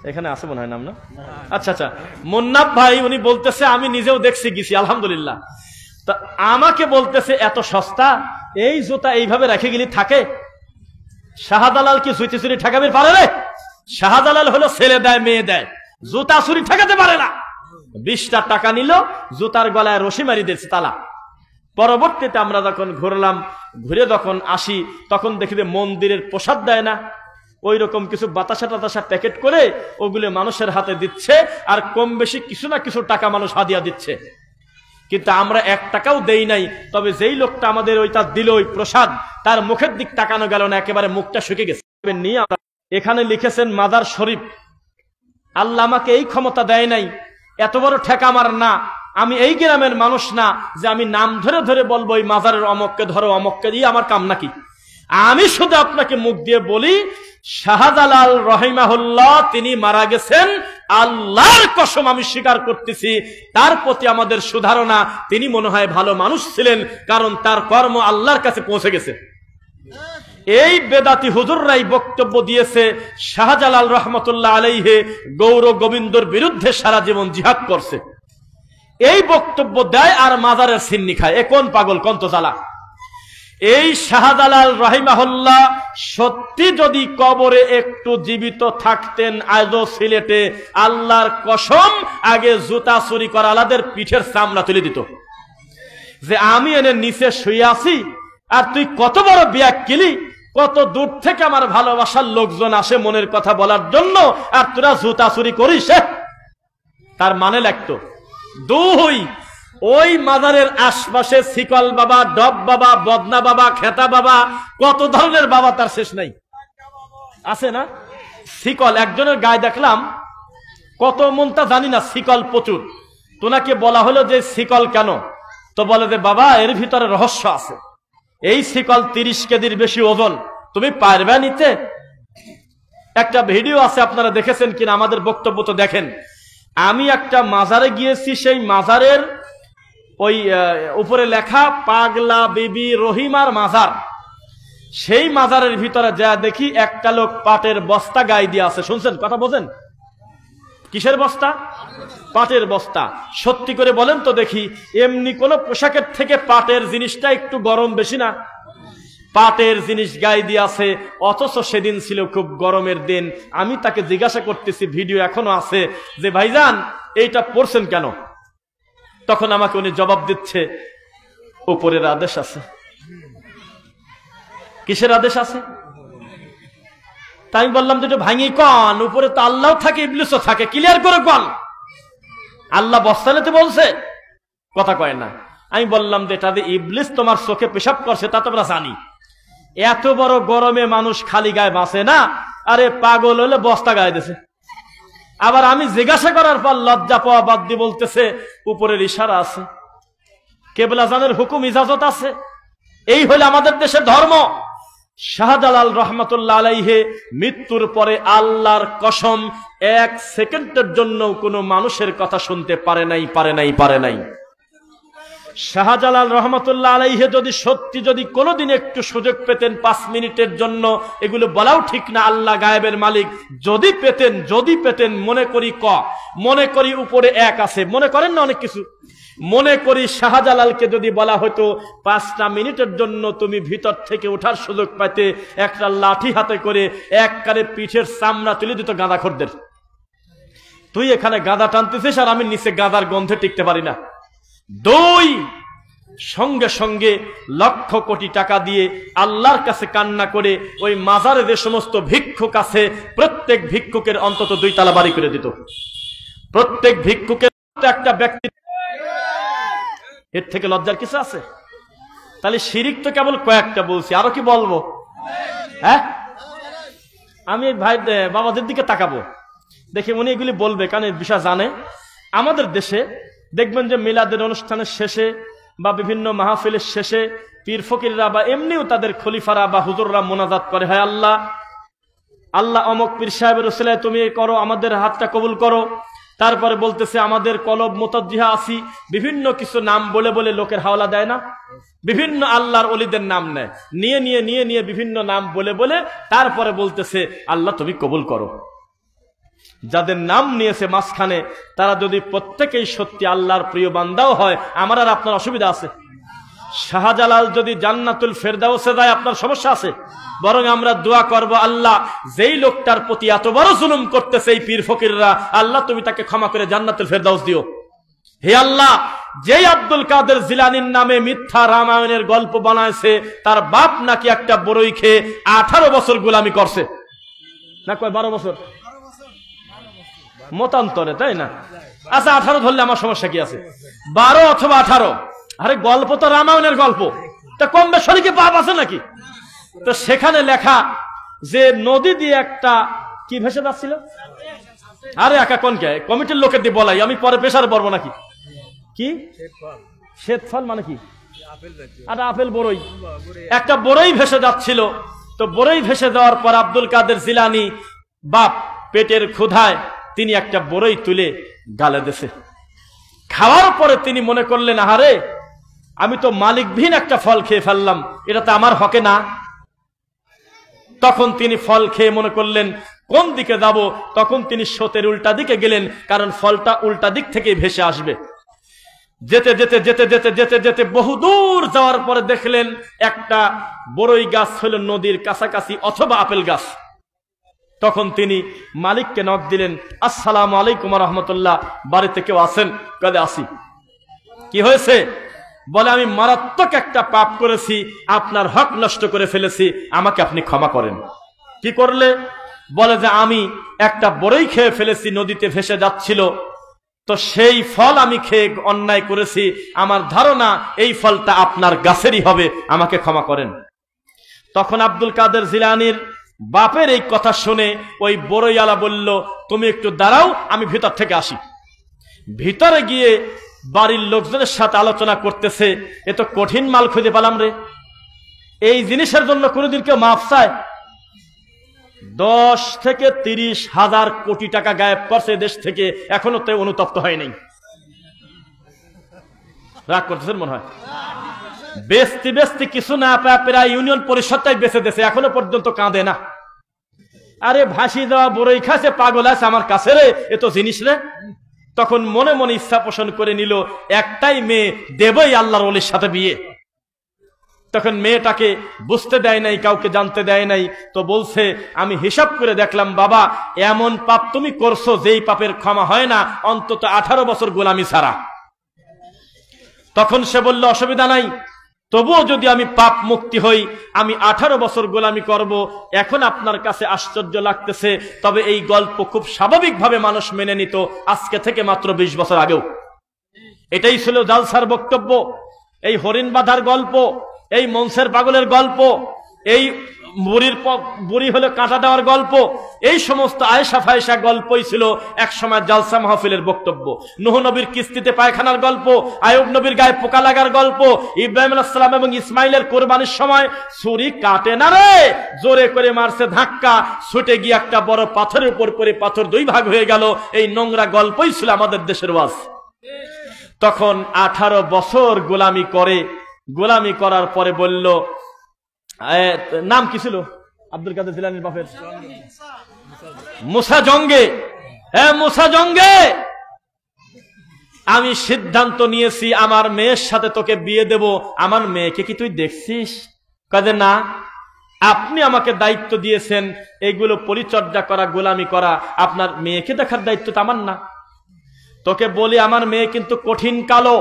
এখানে আছে মনে হয় নাম, না? আচ্ছা আচ্ছা, মুন্নাফ ভাই, উনি বলতেছে আমি নিজেও দেখছি, গেছি আলহামদুলিল্লাহ। তা আমাকে বলতেছে এত সস্তা, এই জুতা এইভাবে রেখে গেলি থাকে? শাহজালাল কি চুরি চুরি ঠেকাবে পারে রে? শাহজালাল হলো ছেলে দেয় মেয়ে দেয়, জুতা চুরি ঠেকাতে পারে না। 20টা টাকা নিল, জুতার গলায় রশি মারি দিয়েছে তালা। পরবর্তীতে আমরা যখন ঘুরলাম, ঘুরে যখন আসি, তখন দেখি যে মন্দিরের প্রসাদ দেয় না, ওই রকম কিছু বাতাসা টাতাসা প্যাকেট করে ওগুলো মানুষের হাতে দিচ্ছে, আর কম বেশি কিছু না কিছু টাকা মানুষ হাদিয়া দিচ্ছে। কিন্তু আমরা 1 টাকাও দেই নাই। তবে যেই লোকটা আমাদের ওইটা দিল, ওই প্রসাদ, তার মুখের দিক তাকানো গেল না, একেবারে মুখটা শুকিয়ে গেছে। নিয়ে এখানে লিখেছেন মাজার শরীফ। আল্লাহ আমাকে এই ক্ষমতা দেয় নাই, এত বড় ঠেকা আমার না, আমি এই গ্রামের মানুষ না যে আমি নাম ধরে ধরে বলবো এই মাজারের অমককে ধরো, অমককে দিয়ে আমার কাম নাকি। আমি শুধু আপনাকে মুখ দিয়ে বলি, শাহজালাল রহিমাহুল্লাহ তিনি মারা গেছেন, আল্লাহর কসম আমি স্বীকার করতেছি তার প্রতি আমাদের সুধারণা, তিনি মনে হয় ভালো মানুষ ছিলেন, কারণ তার কর্ম আল্লাহর কাছে পৌঁছে গেছে। এই বেদাতি হুজুররাই বক্তব্য দিয়েছে শাহজালাল রহমতুল্লাহ আলাইহি গৌর গোবিন্দর বিরুদ্ধে সারা জীবন জিহাদ করছে। এই বক্তব্য দেয় আর মাজারের সিন্নি খায়। এ কোন পাগল, কোন তো জ্বালা। এই শাহজালাল রাহিমাহুল্লাহ সত্যি যদি কবরে একটু জীবিত থাকতেন, আজও সিলেটে আল্লাহর কসম আগে জুতা চুরি করা আলাদের পিঠের চামড়া তুলে দিত, যে আমি এনে নিচে শুয়ে আছি আর তুই কত বড় বিয়াক্কিলি, কত দূর থেকে আমার ভালোবাসার লোকজন আসে মনের কথা বলার জন্য, আর তোরা জুতা চুরি করিস। তার মানে লাগতো। 2, ওই মাজারের আশপাশে শিকল বাবা, ডব বাবা, বদনা বাবা, খেতা বাবা, কত ধরনের বাবা তার শেষ নাই, আছে না? শিকল একজনের গায়ে দেখলাম, কত মনটা জানি না, শিকল প্রচুর। তোনাকে বলা হলো যে শিকল কেন, তো বলে যে বাবা এর ভিতরে রহস্য আছে, এই শিকল 30 কেজির বেশি ওজন, তুমি পারবে নিতে? একটা ভিডিও আছে, আপনারা দেখেছেন কিনা, আমাদের বক্তব্য তো দেখেন। আমি একটা মাজারে গিয়েছি, সেই মাজারের ওই উপরে লেখা পাগলা বিবি রহিমার মাজার। সেই মাজারের ভিতরে যা দেখি একটা লোক পাটের বস্তা গায়ে দিয়ে আছে। শুনছেন কথা, বোঝেন? কিসের বস্তা? পাটের বস্তা। সত্যি করে বলেন তো দেখি, এমনি কোন পোশাকের থেকে পাটের জিনিসটা একটু গরম বেশি না? পাটের জিনিস গায়ে দিয়ে আছে, অথচ সেদিন ছিল খুব গরমের দিন। আমি তাকে জিজ্ঞাসা করতেছি, ভিডিও এখনো আছে, যে ভাইজান এইটা পড়ছেন কেন? তখন আমাকে উনি জবাব দিচ্ছে, উপরের আদেশ আছে। কিসের আদেশ আছে? তাই আমি বললাম যে ভাঙি কন, উপরে তো আল্লাহ থাকে, ইবলিসও থাকে, ক্লিয়ার করে কন। আল্লাহ বস্তা নিতে বলছে, কথা কয় না। আমি বললাম যে এটা দিয়ে ইবলিস তোমার চোখে পেশাব করছে, তা তো আমরা জানি। এত বড় গরমে মানুষ খালি গায়ে বাঁচে না, আরে পাগল হলে বস্তা গায়ে দিছে। আবার আমি জিজ্ঞাসা করার পর লজ্জা পাওয়া বাদ দিয়ে বলতেছে উপরের ইশারা আছে, কেবলা জানের হুকুম ইজাজত আছে। এই হলো আমাদের দেশের ধর্ম। শাহজালাল রহমতুল্লাহ আলাইহি মৃত্যুর পরে আল্লাহর কসম 1 সেকেন্ডের জন্য কোনো মানুষের কথা শুনতে পারে নাই। শাহজালাল রহমতুল্লাহ আলাইহি যদি সত্যি যদি কোনোদিন একটু সুযোগ পেতেন 5 মিনিটের জন্য, এগুলো বলাও ঠিক না, আল্লাহ গায়েবের মালিক, যদি পেতেন মনে করি উপরে 1 আছে, মনে করেন না অনেক কিছু, মনে করি শাহজালালকে যদি বলা হতো 5টা মিনিটের জন্য তুমি ভিতর থেকে ওঠার সুযোগ পাইতে, একটা লাঠি হাতে করে একবারে পিঠের চামড়া তুলে দিত গাঁদাখোরদের। তুই এখানে গাঁদা টানতেছিস আর আমি নিচে গাঁদার গন্ধে টিকতে পারি না। 2, সঙ্গে সঙ্গে লক্ষ কোটি টাকা দিয়ে আল্লাহর কাছে কান্না করে ওই মাজারে যে সমস্ত ভিক্ষুক আছে, প্রত্যেক ভিক্ষুকের অন্তত 2 তালা বাড়ি করে দিত। প্রত্যেক ভিক্ষুকের একটা ব্যক্তি। এর থেকে লজ্জার কিছু আছে? তাহলে শিরিক তো কেবল কয়েকটা বলছি, আরো কি বলবো? হ্যাঁ, আমি ভাই বাবাদের দিকে তাকাবো, দেখি উনি এগুলি বলবে, কারণ এই বিষয় জানে। আমাদের দেশে দেখবেন যে মিলাদের অনুষ্ঠানের শেষে বা বিভিন্ন মাহফিলের শেষে পীর ফকিররা বা এমনিও তাদের খলিফারা বা হুজুররা মোনাজাত করে, হয় আল্লাহ আল্লাহ অমক পীর সাহেবের ওসিলায় তুমি করো, আমাদের হাতটা কবুল করো। তারপরে বলতেছে আমাদের কলব মুতাজ্জিহা আসি, বিভিন্ন কিছু নাম বলে বলে লোকের হাওলা দেয় না, বিভিন্ন আল্লাহর ওলিদের নাম নেয়, নিয়ে বিভিন্ন নাম বলে বলে তারপরে বলতেছে আল্লাহ তুমি কবুল করো। যাদের নাম নিয়েছে মাঝখানে, তারা যদি প্রত্যেকেই সত্যি আল্লাহর প্রিয় বান্দাও হয়, আমার আর আপনার অসুবিধা আছে? শাহজালাল যদি জান্নাতুল ফেরদাউসে যায়, আপনার সমস্যা আছে? বরং আমরা দোয়া করব, আল্লাহ যেই লোকটার প্রতি এত বড় জুলুম করতেছে এই পীর ফকিররা, আল্লাহ তুমি তাকে ক্ষমা করে জান্নাতুল ফেরদাউস দিও। হে আল্লাহ, যেই আব্দুল কাদের জিলানীর নামে মিথ্যা রামায়ণের গল্প বানাইছে, তার বাপ নাকি একটা বড়ই খেয়ে 18 বছর গোলামি করছে, না কয় 12 বছর মতান্তরে, তাই না? আচ্ছা 18 ধরলে আমার সমস্যা কি আছে? 12 অথবা 18। আরে গল্প তো রামায়ণের গল্প, তা কম বেশি কি পাপ আছে নাকি? তো সেখানে লেখা যে নদী দিয়ে একটা কি ভেসে যাচ্ছিল। আরে একা কোন কে কমিটির লোকের দিয়ে বলাই, আমি পরে পেশার পড়বো নাকি? কি শ্বেত ফল মানে কি? আর আপেল বড়ই, একটা বড়ই ভেসে যাচ্ছিল। তো বড়ই ভেসে যাওয়ার পর আব্দুল কাদের জিলানী বাপ পেটের ক্ষুধায় তিনি একটা বড়ই তুলে গালে দিয়েছে। খাওয়ার পরে তিনি মনে করলেন, আহারে আমি তো মালিকবিহীন একটা ফল খেয়ে ফেললাম, এটা তো আমার হকে না। তখন তিনি ফল খেয়ে মনে করলেন কোন দিকে যাব, তখন তিনি স্রোতের উল্টা দিকে গেলেন, কারণ ফলটা উল্টা দিক থেকে ভেসে আসবে। যেতে যেতে যেতে যেতে যেতে যেতে বহুদূর যাওয়ার পরে দেখলেন একটা বড়ই গাছ হলো নদীর কাছাকাছি অথবা আপেল গাছ। তখন তিনি মালিককে নক দিলেন, আসসালামু আলাইকুম ওয়া রাহমাতুল্লাহ, বাড়িতে কেউ আছেন? কাজে আসি। কি হয়েছে? বলে আমি মারাত্মক একটা পাপ করেছি, আপনার হক নষ্ট করে ফেলেছি, আমাকে আপনি ক্ষমা করেন। কি করলে? বলে যে আমি একটা বড়ই খেয়ে ফেলেছি, নদীতে ভেসে যাচ্ছিল, তো সেই ফল আমি খেয়ে অন্যায় করেছি, আমার ধারণা এই ফলটা আপনার গাছেরই হবে, আমাকে ক্ষমা করেন। তখন আব্দুল কাদের জিলানীর বাপের এই কথা শুনে ওই বড়ইওয়ালা বলল, তুমি একটু দাঁড়াও, আমি ভিতর থেকে আসি। ভিতরে গিয়ে বাড়ির লোকজনের সাথে আলোচনা করতেছে, এ তো কঠিন মাল খুঁজে পেলাম রে, এই জিনিসের জন্য কোনোদিন কেউ মাফ চায়? 10 থেকে 30 হাজার কোটি টাকা গায়েব করছে দেশ থেকে, এখনো তো অনুতপ্ত হয় নাই। রাগ করতেছেন মনে হয়? বেস্তি বেস্তি কিছু না পায় প্রায় ইউনিয়ন পরিষদটাই বেঁচে দিয়েছে, এখনো পর্যন্ত কাঁদে না। আরে ভাসি যাওয়া বড়ই খাসে পাগল আছে আমার কাছে রে, এ তো জিনিস রে। তখন মনে মনে ইচ্ছা পোষণ করে নিল একটাই মেয়ে, দেবই আল্লাহর ওলির সাথে বিয়ে। তখন মেয়েটাকে বুঝতে দেয় নাই, কাউকে জানতে দেয় নাই। তো বলছে, আমি হিসাব করে দেখলাম বাবা, এমন পাপ তুমি করছো যেই পাপের ক্ষমা হয় না অন্তত 18 বছর গোলামি ছাড়া। তখন সে বলল, অসুবিধা নাই, তবুও যদি আমি পাপ মুক্তি হই, আমি 18 বছর গোলামি করব। এখন আপনার কাছে আশ্চর্য লাগতেছে, তবে এই গল্প খুব স্বাভাবিকভাবে মানুষ মেনে নিত আজকে থেকে মাত্র 20 বছর আগেও। এটাই ছিল জালসার বক্তব্য। এই হরিণ বাঁধার গল্প, এই মনসের পাগলের গল্প, এই বুড়ি হলে কাঁটা দেওয়ার গল্প, এই সমস্ত আয়েশা ফায়েশা গল্পই ছিল এক সময় জালসা মাহফিলের বক্তব্য। নূহ নবীর কিস্তিতে পায়খানার গল্প, আয়ুব নবীর গায়ে পোকা লাগার গল্প, ইব্রাহিম আলাইহিস সালাম এবং ইসমাইলের কোরবানির সময় ছুরি কাটে না রে, জোরে করে মারছে ধাক্কা, ছুটে গিয়ে একটা বড় পাথরের উপর পড়ে পাথর 2 ভাগ হয়ে গেল। এই নোংরা গল্পই ছিল আমাদের দেশের ওয়াজ। তখন 18 বছর গোলামি করে, গোলামি করার পরে বলল, নাম কি ছিল আব্দুল কাদের জিলানীর বাপের? মুসা জঙ্গে। হ্যাঁ মুসা জঙ্গে, আমি সিদ্ধান্ত নিয়েছি আমার মেয়ের সাথে তোকে বিয়ে দেব। আমার মেয়েকে কি তুই দেখছিস? কাজে না, আপনি আমাকে দায়িত্ব দিয়েছেন এইগুলো পরিচর্যা করা, গোলামি করা, আপনার মেয়েকে দেখার দায়িত্ব তো আমার না। তোকে বলি আমার মেয়ে কিন্তু কঠিন কালো,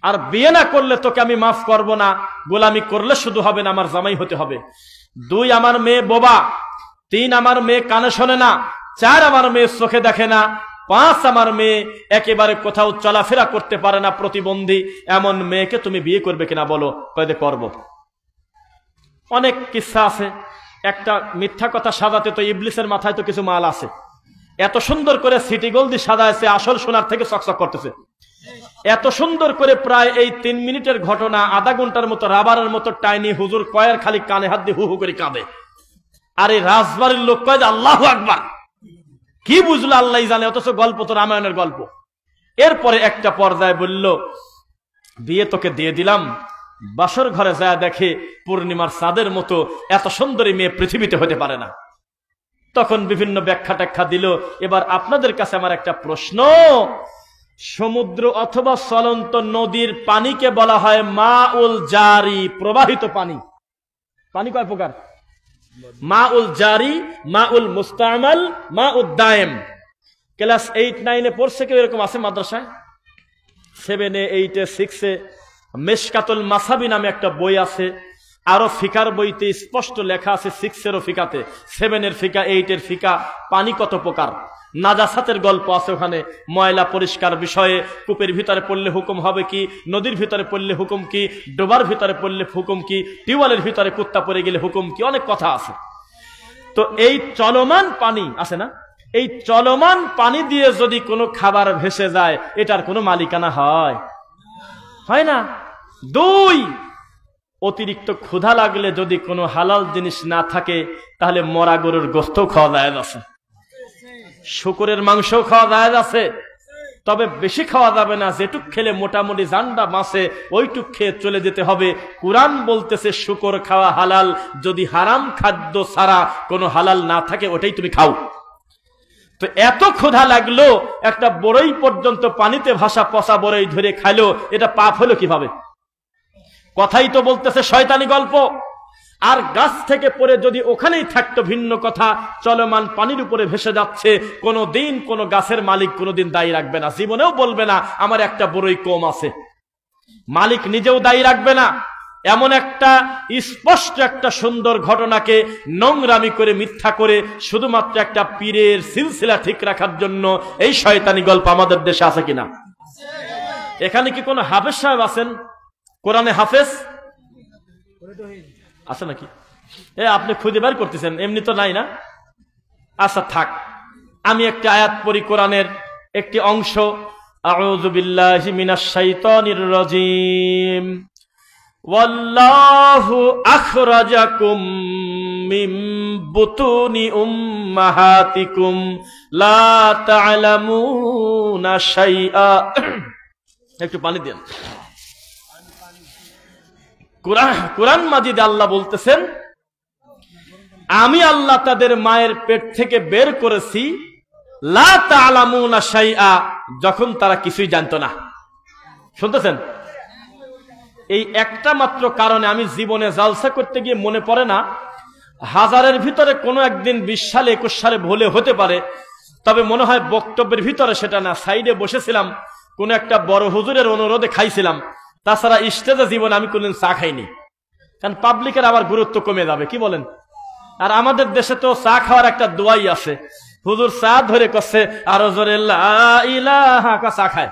আর বিয়ে না করলে তোকে আমি মাফ করব না। গোলামি করলে শুধু হবে না, আমার জামাই হতে হবে। 2 আমার মেয়ে বোবা, 3 আমার মেয়ে কানে শোনে না, 4 আমার মেয়ে চোখে দেখে না, 5 আমার মেয়ে একেবারে কোথাও চলাফেরা করতে পারে না, প্রতিবন্ধী। এমন মেয়েকে তুমি বিয়ে করবে কিনা বলো? কয়দে করব। অনেক কিসসা আছে। একটা মিথ্যা কথা সাজাতে তো ইবলিসের মাথায় তো কিছু মাল আছে। এত সুন্দর করে সিটি গোল্ড দিয়ে সাজাইছে, আসল সোনার থেকে চকচক করতেছে। এত সুন্দর করে প্রায় এই 3 মিনিটের ঘটনা আধা ঘন্টার মতো রাবারের মতো টাইনি হুজুর কয়ের খালি কানে হাত দিয়ে হু হু করে কাঁদে। আর এই রাজবাড়ির লোক কয় যে আল্লাহু আকবার। কি বুঝলো আল্লাহই জানে, অথচ গল্প তো রামায়ণের গল্প। এরপরে একটা পর্যায়ে বলল, বিয়ে তোকে দিয়ে দিলাম, বাসর ঘরে যায় দেখে পূর্ণিমার চাঁদের মতো এত সুন্দরী মেয়ে পৃথিবীতে হতে পারে না। তখন বিভিন্ন ব্যাখ্যা ট্যাখ্যা দিল। এবার আপনাদের কাছে আমার একটা প্রশ্ন, সমুদ্র অথবা চলন্ত নদীর পানিকে বলা হয় মাউল জারি, প্রবাহিত পানি। পানি কয় প্রকার? মাউল জারি, মাউল মুস্তামাল, মাউদ দায়েম। ক্লাস 8, 9 পড়ছে কেউ এরকম আছে মাদ্রাসায়? 7, 8, 6 মেশকাতুল মাসাবি নামে একটা বই আছে। আরো ফিকার বইতে স্পষ্ট লেখা আছে, 6 এরও ফিকাতে, 7 এর ফিকা, 8 এর ফিকা, পানি কত প্রকার। নাজাসাতের গল্প আছে ওখানে, ময়লা পরিষ্কার বিষয়ে, কূপের ভিতরে পড়লে হুকুম হবে কি, নদীর ভিতরে পড়লে হুকুম কি, ডোবার ভিতরে পড়লে হুকুম কি, টিউবওয়েলের ভিতরে কুত্তা পড়ে গেলে হুকুম কি, অনেক কথা আছে। তো এই চলমান পানি আছে না, এই চলমান পানি দিয়ে যদি কোনো খাবার ভেসে যায়, এটার কোনো মালিকানা হয় না। দুই, অতিরিক্ত ক্ষুধা লাগলে যদি কোনো হালাল জিনিস না থাকে, তাহলে মরা গরুর গোশত খাওয়া যায় আছে, শুকরের মাংস খাওয়া যায় আছে, তবে বেশি খাওয়া যাবে না। যেটুক খেলে মোটামুটি জান্ডা মাসে ওইটুক খেয়ে চলে যেতে হবে। কুরআন বলতেছে শুকর খাওয়া হালাল, যদি হারাম খাদ্য ছাড়া কোনো হালাল না থাকে ওটাই তুমি খাও। তো এত ক্ষুধা লাগলো, একটা বড়ই পর্যন্ত পানিতে ভাসা পচা বড়ই ধরে খাইলো, এটা পাপ হলো কিভাবে? কথাই তো বলতেছে শয়তানি গল্প। আর গাছ থেকে পড়ে যদি ওখানেই থাকতো ভিন্ন কথা, চলমান পানির উপরে ভেসে যাচ্ছে, কোনোদিন কোনো গাছের মালিক কোনোদিন দায়ী রাখবে না, জীবনেও বলবে না আমার একটা বড়ই কম আছে, মালিক নিজেও দায়ী রাখবে না। এমন একটা স্পষ্ট একটা সুন্দর ঘটনাকে নোংরামি করে, মিথ্যা করে, শুধুমাত্র একটা পীরের সিলসিলা ঠিক রাখার জন্য এই শয়তানি গল্প আমাদের দেশে আছে কিনা? এখানে কি কোনো হাফেজ সাহেব আছেন? কোরআনে হাফেজ আছে নাকি? আপনি খুঁজে বের করতেছেন, এমনি তো নাই না। আচ্ছা থাক, আমি একটি আয়াত পড়ি কোরআনের একটি অংশ। আউযু বিল্লাহি মিনাশ শাইতানির রাজীম। ওয়াল্লাহু আখরাজাকুম মিন বুতুনি উম্মাহাতিকুম লা তা'লামুনা শাইআ। একটু পানি দেন। কুরআন মাজিদে আল্লাহ বলতেছেন, আমি আল্লাহ তাদের মায়ের পেট থেকে বের করেছি, লা তা'লামুনা শাইআ, যখন তারা কিছুই জানতো না। শুনতেছেন? এই একটা মাত্র কারণে আমি জীবনে জালসা করতে গিয়ে মনে পড়ে না, হাজারের ভিতরে কোনো একদিন 20 সালে 21 সালে ভুলে হতে পারে, তবে মনে হয় বক্তব্যের ভিতরে সেটা না, সাইডে বসেছিলাম, কোন একটা বড় হুজুরের অনুরোধে খাইছিলাম। তাছাড়া স্টেজে জীবনে আমি কোনদিন চা খাইনি, কারণ পাবলিকের আবার গুরুত্ব কমে যাবে, কি বলেন? আর আমাদের দেশে তো চা খাওয়ার একটা দোয়াই আছে, হুজুর চা ধরে করছে আরো জোরে লা ইলাহা, চা খায়,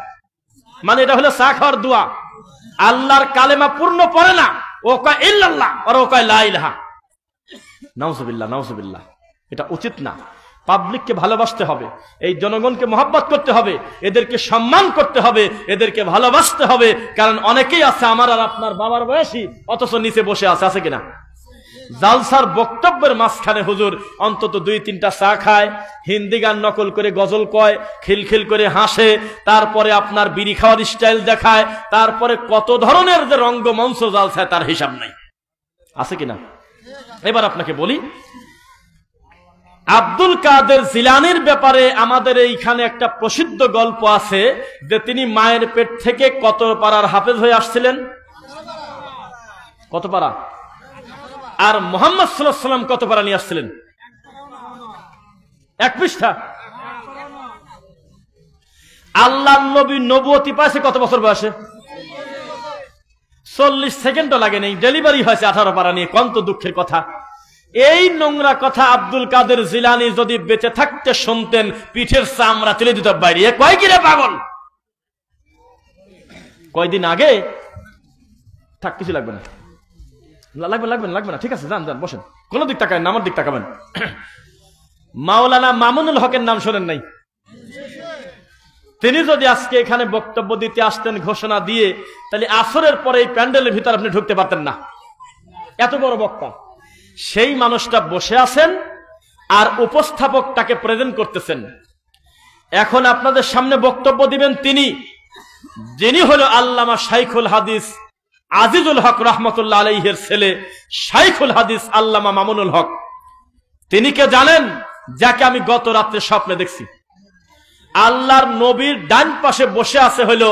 মানে এটা হলো চা খাওয়ার দোয়া। আল্লাহর কালেমা পূর্ণ পড়ে না, ও কয় ইল্লাল্লাহ আর ও কয় লা ইলাহা। নাউজুবিল্লাহ, নাউজুবিল্লাহ, এটা উচিত না। পাবলিককে ভালোবাসতে হবে, এই জনগণকে মহব্বত করতে হবে, এদেরকে সম্মান করতে হবে, এদেরকে ভালোবাসতে হবে। কারণ অনেকেই আছে আমার আর আপনার বাবার বয়সী, অথচ নিচে বসে আছে কিনা? জালসার বক্তব্যের মাঝখানে হুজুর অন্তত 2-3টা চা খায়, হিন্দি গান নকল করে গজল কয়, খিলখিল করে হাসে, তারপরে আপনার বিড়ি খাওয়ার স্টাইল দেখায়, তারপরে কত ধরনের যে রঙ্গমঞ্চ জালসায় তার হিসাব নাই, আছে কিনা? এবার আপনাকে বলি, আব্দুল কাদের জিলানীর ব্যাপারে আমাদের এইখানে একটা প্রসিদ্ধ গল্প আছে যে তিনি মায়ের পেট থেকে কত পারার হাফেজ হয়ে আসছিলেন? কত পারা? আর মুহাম্মদ সাল্লাল্লাহু আলাইহি ওয়াসাল্লাম কত পারা নিয়ে আসছিলেন? 1 পৃষ্ঠা। আল্লাহর নবী নবুয়তি পাইছে কত বছর বয়সে? 40 সেকেন্ডও লাগে নাই, ডেলিভারি হয়েছে 18 পারা নিয়ে। কত দুঃখের কথা। এই নোংরা কথা আব্দুল কাদের জিলানী যদি বেঁচে থাকতে শুনতেন, পিঠের চামড়া তুলে দিত বাইরে। কয় কি রে পাগল? কয়দিন আগে থাক, কিছু লাগবে না, লাগবে না, ঠিক আছে, যান যান, বসেন, কোন দিক তাকাবেন না, আমার দিক তাকাবেন। মাওলানা মামুনুল হকের নাম শোনেন নাই? তিনি যদি আজকে এখানে বক্তব্য দিতে আসতেন ঘোষণা দিয়ে, তাহলে আসরের পরে এই প্যান্ডেলের ভিতর আপনি ঢুকতে পারতেন না, এত বড় বক্তা। সেই মানুষটা বসে আছেন আর উপস্থাপক তাকে প্রেজেন্ট করতেছেন। এখন আপনাদের সামনে বক্তব্য দিবেন তিনি, যিনি হলো আল্লামা শাইখুল হাদিস আজিজুল হক রহমতুল্লাহ আলাইহির ছেলে শাইখুল হাদিস আল্লামা মামুনুল হক। তিনি কে জানেন? যাকে আমি গত রাত্রে স্বপ্নে দেখছি। আল্লাহর নবীর ডান পাশে বসে আছে হলো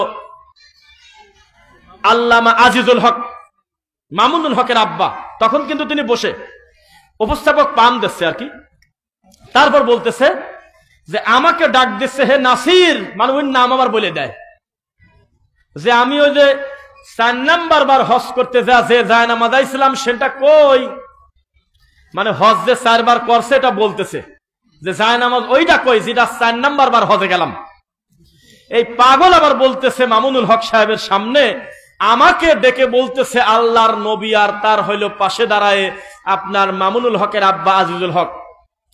আল্লামা আজিজুল হক, মামুনুল হকের আব্বা। তখন কিন্তু তিনি বসে, উপস্থাপক পাম দিচ্ছে আর কি। তারপর বলতেছে যে আমাকে ডাক দিচ্ছে হে নাসির, মানে ওই নাম আবার বলে দেয় যে আমি ওই যে 4 নাম্বার বার হজ করতে যে জায়নামাজ আইছিলাম সেটা কই, মানে হজ যে 4 বার করছে এটা বলতেছে। যে জায়নামাজ ওইটা কই যেটা 4 নাম্বার বার হজে গেলাম। এই পাগল আবার বলতেছে মামুনুল হক সাহেবের সামনে, আমাকে ডেকে বলতেছে আল্লাহর নবী আর তার হইল পাশে দাঁড়ায় আপনার মামুনুল হকের আব্বা আজিজুল হক,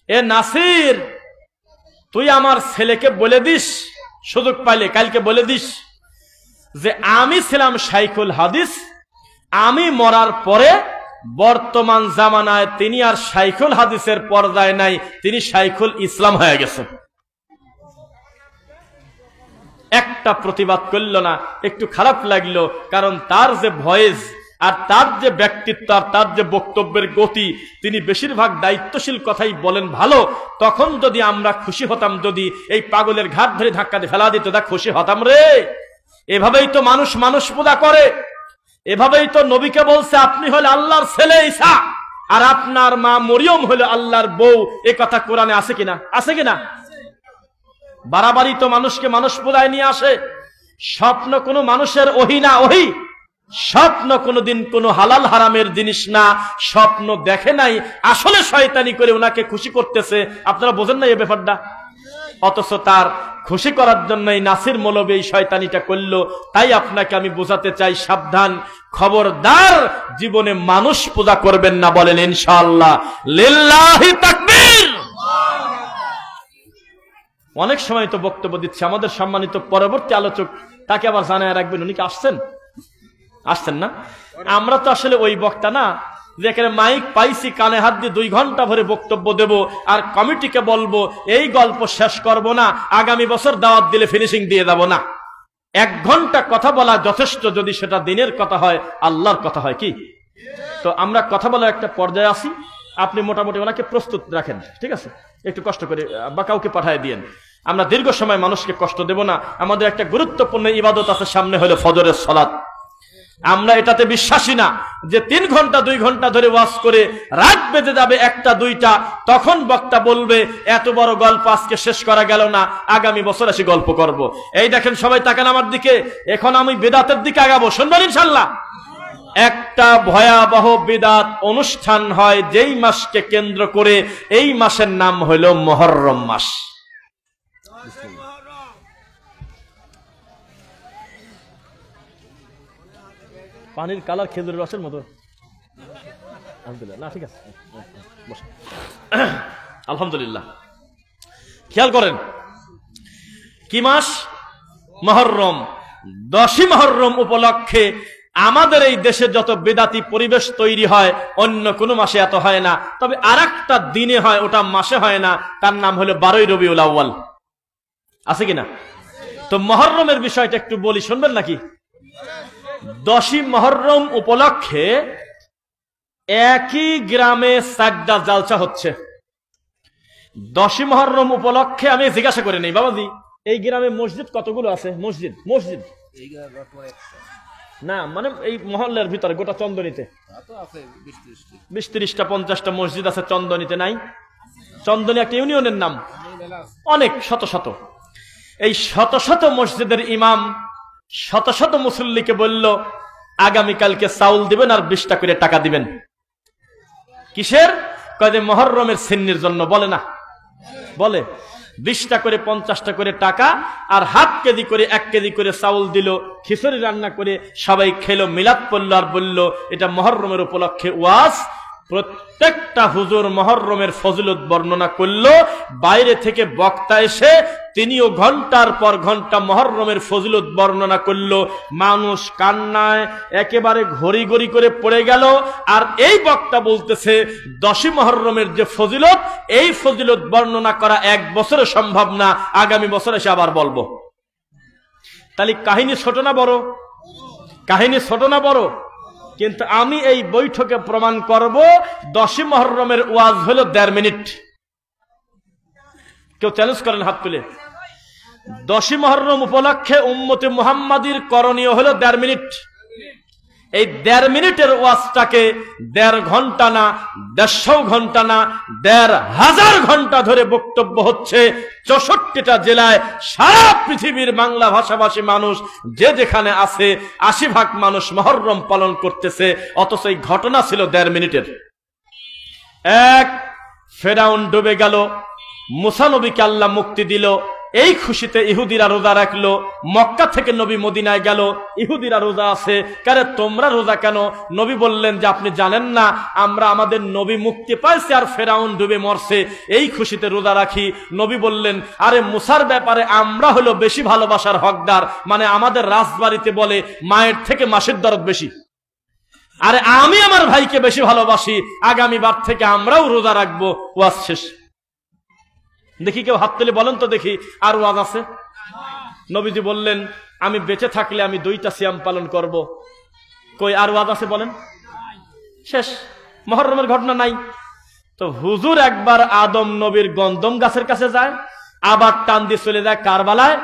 এ নাসির তুই আমার ছেলেকে বলে দিস, সুযোগ পাইলে কালকে বলে দিস যে আমি ছিলাম শাইখুল হাদিস, আমি মরার পরে বর্তমান জামানায় তিনি আর শাইখুল হাদিসের পর্যায়ে নাই, তিনি শাইখুল ইসলাম হয়ে গেছে। একটা প্রতিবাদ করল না, একটু খারাপ লাগলো, কারণ তার যে ভয়েস আর তার যে ব্যক্তিত্ব আর তার যে বক্তব্যের গতি, তিনি বেশিরভাগ দায়িত্বশীল কথাই বলেন ভালো। তখন যদি আমরা খুশি হতাম, যদি এই পাগলের ঘাট ধরে ধাক্কা দিয়ে ফেলা দিত, তা খুশি হতাম রে। এভাবেই তো মানুষ মানুষ পূজা করে, এভাবেই তো নবীকে বলছে আপনি হলে আল্লাহর ছেলে ঈসা আর আপনার মা মরিয়ম হলো আল্লাহর বউ। এ কথা কোরআনে আছে কিনা? আছে কিনা? বাড়াবাড়ি তো মানুষকে মানুষ পূজায় নিয়ে আসে। স্বপ্ন কোনো মানুষের ওহি না, ওহি স্বপ্ন কোনোদিন কোনো হালাল হারামের জিনিস না। স্বপ্ন দেখে নাই, আসলে শয়তানি করে ওনাকে খুশি করতেছে। আপনারা বোঝেন না এই ব্যাপারটা? অথচ তার খুশি করার জন্যই নাসির মৌলবী এই শয়তানিটা করলো। তাই আপনাকে আমি বোঝাতে চাই, সাবধান, খবরদার, জীবনে মানুষ পূজা করবেন না। বলেন ইনশাআল্লাহ। লিল্লাহি তাকবীর। অনেক সময় তো বক্তব্য দিচ্ছে, আমাদের সম্মানিত পরবর্তী আলোচক তাকে আবার জানায় রাখবেন উনি কি আসছেন না? আমরা তো আসলে ওই বক্তা না যে এখানে মাইক পাইছি, কানে হাত দিয়ে 2 ঘন্টা ভরে বক্তব্য দেব আর কমিটিকে বলবো এই গল্প শেষ করব না, আগামী বছর দাওয়াত দিলে ফিনিশিং দিয়ে যাব না। 1 ঘন্টা কথা বলা যথেষ্ট, যদি সেটা দিনের কথা হয়, আল্লাহর কথা হয়। কি তো আমরা কথা বলার একটা পর্যায়ে আসি। আপনি মোটামুটি ওনাকে প্রস্তুত রাখেন, ঠিক আছে? একটু কষ্ট করে বা কাউকে পাঠিয়ে দিয়েন। আমরা দীর্ঘ সময় মানুষকে কষ্ট দেব না। আমাদের একটা গুরুত্বপূর্ণ ইবাদত আছে সামনে, হলো ফজরের সালাত। আমরা এটাতে বিশ্বাসী না যে 3 ঘন্টা 2 ঘন্টা ধরে ওয়াজ করে রাত বেজে যাবে 1টা 2টা, তখন বক্তা বলবে এত বড় গল্প আজকে শেষ করা গেল না, আগামী বছর এসে গল্প করব। এই দেখেন সবাই তাকান আমার দিকে, এখন আমি বিদআতের দিকে আগাবো, শুনবেন ইনশাআল্লাহ। একটা ভয়াবহ বিদআত অনুষ্ঠান হয় যেই মাসকে কেন্দ্র করে, এই মাসের নাম হলো মুহররম মাস। পানির কালার খেজুরের রসের মতো। আলহামদুলিল্লাহ, না ঠিক আছে, আলহামদুলিল্লাহ। খেয়াল করেন কি মাস? মুহররম। 10ই মুহররম উপলক্ষে আমাদের এই দেশে যত বিদআতি পরিবেশ তৈরি হয়, অন্য কোনো মাসে এত হয় না। তবে আরেকটা দিনে হয়, ওটা মাসে হয় না, তার নাম হলো 12ই রবিউল আউয়াল। আছে কিনা? তো মুহররমের বিষয়টা একটু বলি, শুনবেন নাকি? 10ই মুহররম উপলক্ষে একই গ্রামে 4টা জালসা হচ্ছে। 10ই মুহররম উপলক্ষে আমি জিজ্ঞাসা করে নেই, বাবাজি এই গ্রামে মসজিদ কতগুলো আছে? মসজিদ না, মানে এই মহল্লার ভিতরে গোটা চন্দনীতে 20-30টা 50টা মসজিদ আছে। চন্দনীতে নাই? চন্দনী একটা ইউনিয়নের নাম, অনেক শত শত। এই শত শত মসজিদের ইমাম শত শত মুসল্লিকে বলল আগামীকালকে চাউল দিবেন আর 20টা করে টাকা দিবেন। কিসের? কয় মুহররমের সিন্নির জন্য। বলে না? বলে 20টা করে 50টা করে টাকা আর হাফ কেজি করে 1 কেজি করে চাউল দিল, খিচুড়ি রান্না করে সবাই খেলো, মিলাদ পড়লো আর বলল এটা মুহররমের উপলক্ষে ওয়াজ। প্রত্যেকটা হুজুর মুহররমের ফজিলত বর্ণনা করলো। বাইরে থেকে বক্তা এসে তিনিও ঘন্টার পর ঘন্টা মুহররমের ফজিলত বর্ণনা করলো। মানুষ কান্নায় একেবারে ঘড়ি ঘড়ি করে পড়ে গেল। আর এই বক্তা বলতেছে 10ই মুহররমের যে ফজিলত, এই ফজিলত বর্ণনা করা 1 বছরে সম্ভব না, আগামী বছর এসে আবার বলবো। তাহলে কাহিনী ছোট না বড়? কাহিনী ছোট না বড়? কিন্তু আমি এই বৈঠকে প্রমাণ করব 10ই মুহররমের ওয়াজ হলো 1.5 মিনিট। কেউ চ্যালেঞ্জ করেন হাত তুলে। 10ই মুহররম উপলক্ষে উম্মতে মুহাম্মাদির করণীয় হলো 1.5 মিনিট। এই 1.5 মিনিটের ওয়াজটাকে 1.5 ঘন্টা না, 150 ঘন্টা না, 1,500 ঘন্টা ধরে বক্তব্য হচ্ছে 64টা জেলায়। সারা পৃথিবীর বাংলা ভাষাভাষী মানুষ যে যেখানে আছে 80% মানুষ মুহররম পালন করতেছে। অথচ এই ঘটনা ছিল 1.5 মিনিটের। এক, ফেরাউন ডুবে গেল, মুসা নবীকে আল্লাহ মুক্তি দিল, এই খুশিতে ইহুদিরা রোজা রাখলো। মক্কা থেকে নবী মদিনায় গেল, ইহুদিরা রোজা আছে, কারে তোমরা রোজা কেন? নবী বললেন যে আপনি জানেন না আমরা আমাদের নবী মুক্তি পাইছে আর ফেরাউন ডুবে মরছে, এই খুশিতে রোজা রাখি। নবী বললেন আরে মুসার ব্যাপারে আমরা হলো বেশি ভালোবাসার হকদার, মানে আমাদের রাজবাড়িতে বলে মায়ের থেকে মাসির দরদ বেশি, আরে আমি আমার ভাইকে বেশি ভালোবাসি, আগামীবার থেকে আমরাও রোজা রাখবো। ওয়াজ শেষ। দেখি কেউ হাত তুলে বলেন তো দেখি আর ওয়াজ আছে? নবীজি বললেন আমি বেঁচে থাকলে আমি 2টা সিয়াম পালন করব। কই আর ওয়াজ আছে বলেন? শেষ। মুহররমের ঘটনা নাই। তো হুজুর একবার আদম নবীর গন্ধম গাছের কাছে যায়, আবার টান দিয়ে চলে যায় কারবালায়,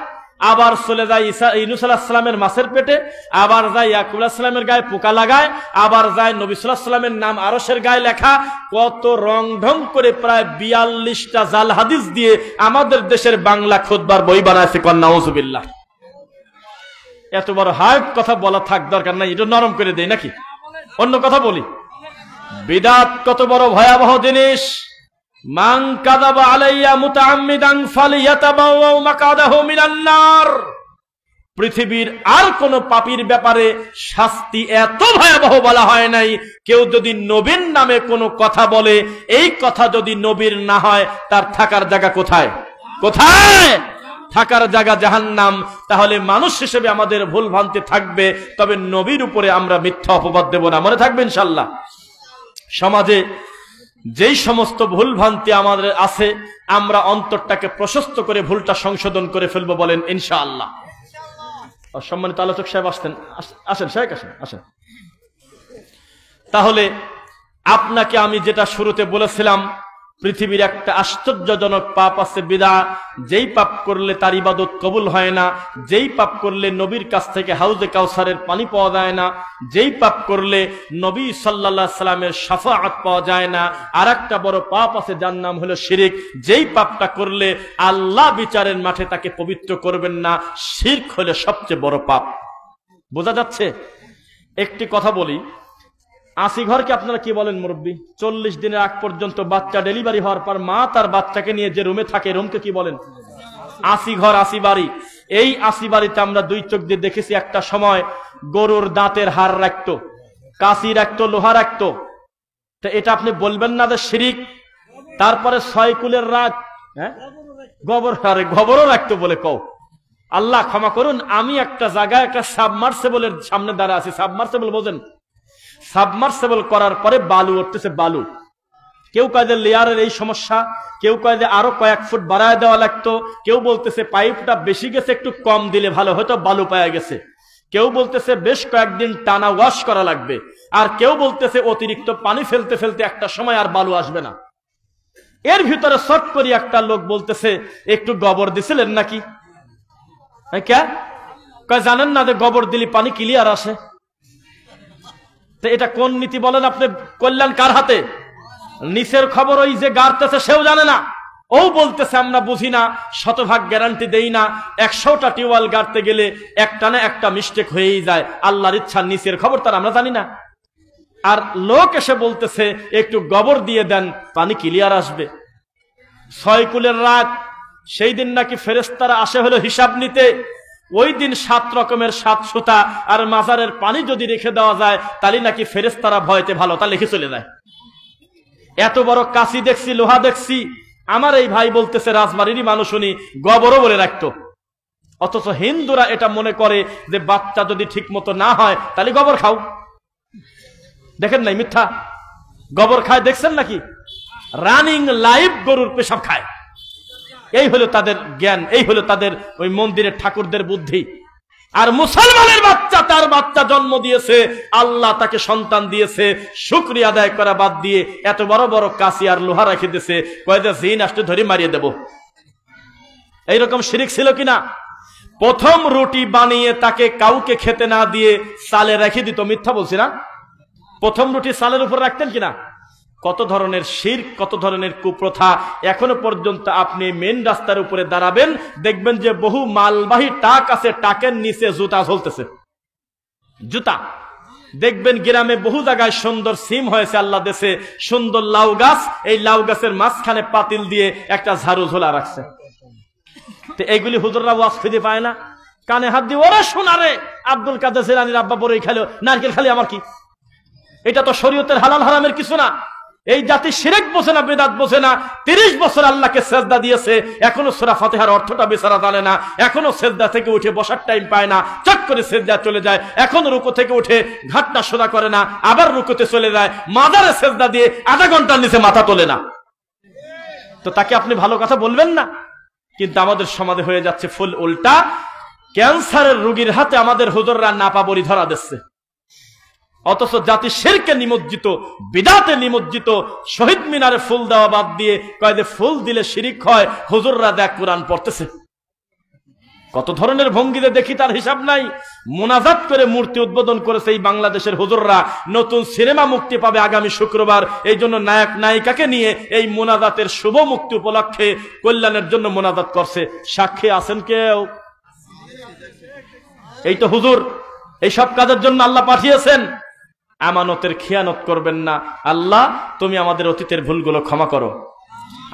আবার চলে যায় ইউনূস আলাইহিস সালামের মাছের পেটে, আবার যায় ইয়াকুব আলাইহিস সালামের গায়ে পোকা লাগায়, আবার যায় নবী সাল্লাল্লাহু আলাইহি সাল্লামের নাম আরশের গায়ে লেখা। কত রং ঢং করে প্রায় 42টা জাল হাদিস দিয়ে আমাদের দেশের বাংলা খুতবার বই বানাইছে। কন নাউজুবিল্লাহ। এত বড় হার্ড কথা বলা থাক দরকার নাই, এটা নরম করে দেই নাকি? অন্য কথা বলি। বিদআত কত বড় ভয়াবহ জিনিস। মান কাযাবা আলাইয়া মুতাআম্মিদান ফালিয়াতাবাওয়া মাকাদাহু মিনান নার। পৃথিবীর আর কোন পাপীর ব্যাপারে শাস্তি এত ভয়াবহ বলা হয় নাই। কেউ যদি নবীর নামে কোনো কথা বলে, এই কথা যদি নবীর না হয়, তার থাকার জায়গা কোথায়? কোথায়? থাকার জায়গা জাহান্নাম। তাহলে মানুষ হিসেবে আমাদের ভুল ভ্রান্তি থাকবে, তবে নবীর উপরে আমরা মিথ্যা অপবাদ দেব না। মনে থাকবে ইনশাআল্লাহ। সমাজে যেই সমস্ত ভুল ভ্রান্তি আমাদের আছে, আমরা অন্তরটাকে প্রশস্ত করে ভুলটা সংশোধন করে ফেলবো, বলেন ইনশাআল্লাহ। সম্মানিত আলোচক সাহেব আসতেন, আসেন শেখ, আসেন। তাহলে আপনাকে আমি যেটা শুরুতে বলেছিলাম, পৃথিবীর একটা আশ্চর্যজনক পাপ আছে বিদআ। যেই পাপ করলে তার ইবাদত কবুল হয় না, যেই পাপ করলে নবীর কাছ থেকে হাউজে কাউসারের পানি পাওয়া যায় না, যেই পাপ করলে নবী সাল্লাল্লাহু আলাইহি সাল্লামের শাফাআত পাওয়া যায় না। আর একটা বড় পাপ আছে যার নাম হলো শিরক। যেই পাপটা করলে আল্লাহ বিচারের মাঠে তাকে পবিত্র করবেন না। শিরক হলো সবচেয়ে বড় পাপ। বোঝা যাচ্ছে? একটি কথা বলি, 80 ঘরকে আপনারা কি বলেন মুরব্বী? 40 দিনের আগ পর্যন্ত বাচ্চা ডেলিভারি হওয়ার পর মা তার বাচ্চাকে নিয়ে যে রুমে থাকে, রুমকে কি বলেন? 80 ঘর, 80 বাড়ি। এই 80 বাড়িতে আমরা 2 চোখ দিয়ে দেখেছি একটা সময় গরুর দাঁতের হাড় রাখতো, কাঁচি রাখতো, লোহা রাখতো। তো এটা আপনি বলবেন না যে শিরিক? তারপরে 6 কুলের রাত, হ্যাঁ, গোবরও রাখতো বলে কও। আল্লাহ ক্ষমা করুন, আমি একটা জায়গায় একটা সাবমার্সেবলের সামনে দাঁড়া আছি। সাবমার্সেবল বোঝেন? সাবমার্সেবল করার পরে বালু উঠতেছে, বালু। কেউ কয় যে লেয়ারের এই সমস্যা, কেউ কয় যে আরো কয়েক ফুট বাড়ায় দেওয়া লাগতো, কেউ বলতেছে পাইপটা বেশি গেছে, একটু কম দিলে ভালো হয়তো, বালু পাওয়া গেছে। কেউ বলতেছে বেশ কয়েকদিন টানা ওয়াশ করা লাগবে, আর কেউ বলতেছে অতিরিক্ত পানি ফেলতে ফেলতে একটা সময় আর বালু আসবে না। এর ভিতরে শর্ট করে একটা লোক বলতেছে একটু গোবর দিছিলেন নাকি? কয় জানেন না যে গোবর দিলে পানি ক্লিয়ার আসে? তো এটা কোন নীতি বলেন আপনি? কল্যাণ কার হাতে? নিচের খবর ওই যে গাড়তেছে সেও জানে না, ও বলতেছে আমরা বুঝি না, শতভাগ গ্যারান্টি দেই না। 100টা টিউবওয়েল গাড়তে গেলে একটা না একটা মিস্টেক হয়েই যায়। আল্লাহর ইচ্ছা নিচের খবর তার আমরা জানি না। আর লোক এসে বলতেছে একটু গোবর দিয়ে দেন, পানি ক্লিয়ার আসবে। 6 কুলের রাত, সেই দিন নাকি ফেরেশতারা আসে হলো হিসাব নিতে। ওই দিন 7 রকমের 7 সুতা আর মাজারের পানি যদি রেখে দেওয়া যায়, তাহলে নাকি ফেরেশতারা ভয়তে ভালো তা লিখে চলে যায়। এত বড় কাঁচি দেখছি, লোহা দেখছি। আমার এই ভাই বলতেছে রাজবাড়িরই মানুষ, উনি গোবরও বলে রাখতো। অথচ হিন্দুরা এটা মনে করে যে বাচ্চা যদি ঠিক মতো না হয় তাহলে গোবর খাও। দেখেন নাই মিথ্যা? গোবর খায় দেখছেন নাকি? রানিং লাইভ গরুর পেশাব খায়। এই হলো তাদের জ্ঞান, এই হলো তাদের ওই মন্দিরের ঠাকুরদের বুদ্ধি। আর মুসলমানের বাচ্চা, তার বাচ্চা জন্ম দিয়েছে, আল্লাহ তাকে সন্তান দিয়েছে, শুকরিয়া আদায় করা বাদ দিয়ে এত বড় বড় কাঁচি আর লোহা রেখে দিয়েছে, কয়েকটা জিন আসতে ধরে মারিয়ে দেব। এইরকম শিরিক ছিল কিনা? প্রথম রুটি বানিয়ে তাকে কাউকে খেতে না দিয়ে চালে রেখে দিত। মিথ্যা বলছি না? প্রথম রুটি চালের উপর রাখতেন কিনা? কত ধরনের শিরক, কত ধরনের কুপ্রথা। এখনো পর্যন্ত আপনি মেন রাস্তার উপরে দাঁড়াবেন, দেখবেন যে বহু মালবাহী ট্রাক আছে, ট্রাকের নিচে জুতা ঝুলতেছে। জুতা দেখবেন গ্রামে বহু জায়গায় সুন্দর সিম হয়েছে আল্লাহ দেশে, সুন্দর লাউ গাছ, এই লাউ গাছের মাঝখানে পাতিল দিয়ে একটা ঝাড়ু ঝোলা রাখছে। তো এইগুলি হুজুররা ওয়াজ খুঁজে পায় না, কানে হাত দিয়ে ওরা শোনারে আব্দুল কাদের জিলানীর আব্বা বড়ই খালো নারকেল খালি আমার কি, এটা তো শরীয়তের হালাল হারামের কিছু না। এই জাতি শিরক বোঝে না, বিদআত বোঝে না। 30 বছর আল্লাহকে সেজদা দিয়েছে, এখনো সূরা ফাতিহার অর্থটা বেচারা জানে না, এখনো সেজদা থেকে উঠে বসার টাইম পায় না, চট করে সেজদা চলে যায়, এখনো রুকু থেকে উঠে ঘাটটা সোজা করে না, আবার রুকুতে চলে যায়, মাজারে সেজদা দিয়ে আধা ঘন্টার নিচে মাথা তোলে না। তো তাকে আপনি ভালো কথা বলবেন না? কিন্তু আমাদের সমাজে হয়ে যাচ্ছে ফুল উল্টা। ক্যান্সারের রোগীর হাতে আমাদের হুজুররা নাপা বড়ি ধরা দিচ্ছে, অথচ জাতি শিরকে নিমজ্জিত, বিদআতে নিমজ্জিত। শহীদ মিনারে ফুল দেওয়া বাদ দিয়ে কয় যে ফুল দিলে শিরিক হয়, হুজুররা দেখ কোরআন পড়তেছে। কত ধরনের ভঙ্গিতে দেখি তার হিসাব নাই। মোনাজাত করে মূর্তি উদ্বোধন করেছে এই বাংলাদেশের হুজুররা। নতুন সিনেমা মুক্তি পাবে আগামী শুক্রবার, এই জন্য নায়ক নায়িকাকে নিয়ে এই মোনাজাতের শুভ মুক্তি উপলক্ষে কল্যাণের জন্য মোনাজাত করছে। সাক্ষী আছেন কেউ? এই তো হুজুর, এই সব কাজের জন্য আল্লাহ পাঠিয়েছেন। আমানতের খেয়ানত করবেন না। আল্লাহ তুমি আমাদের অতীতের ভুলগুলো ক্ষমা করো।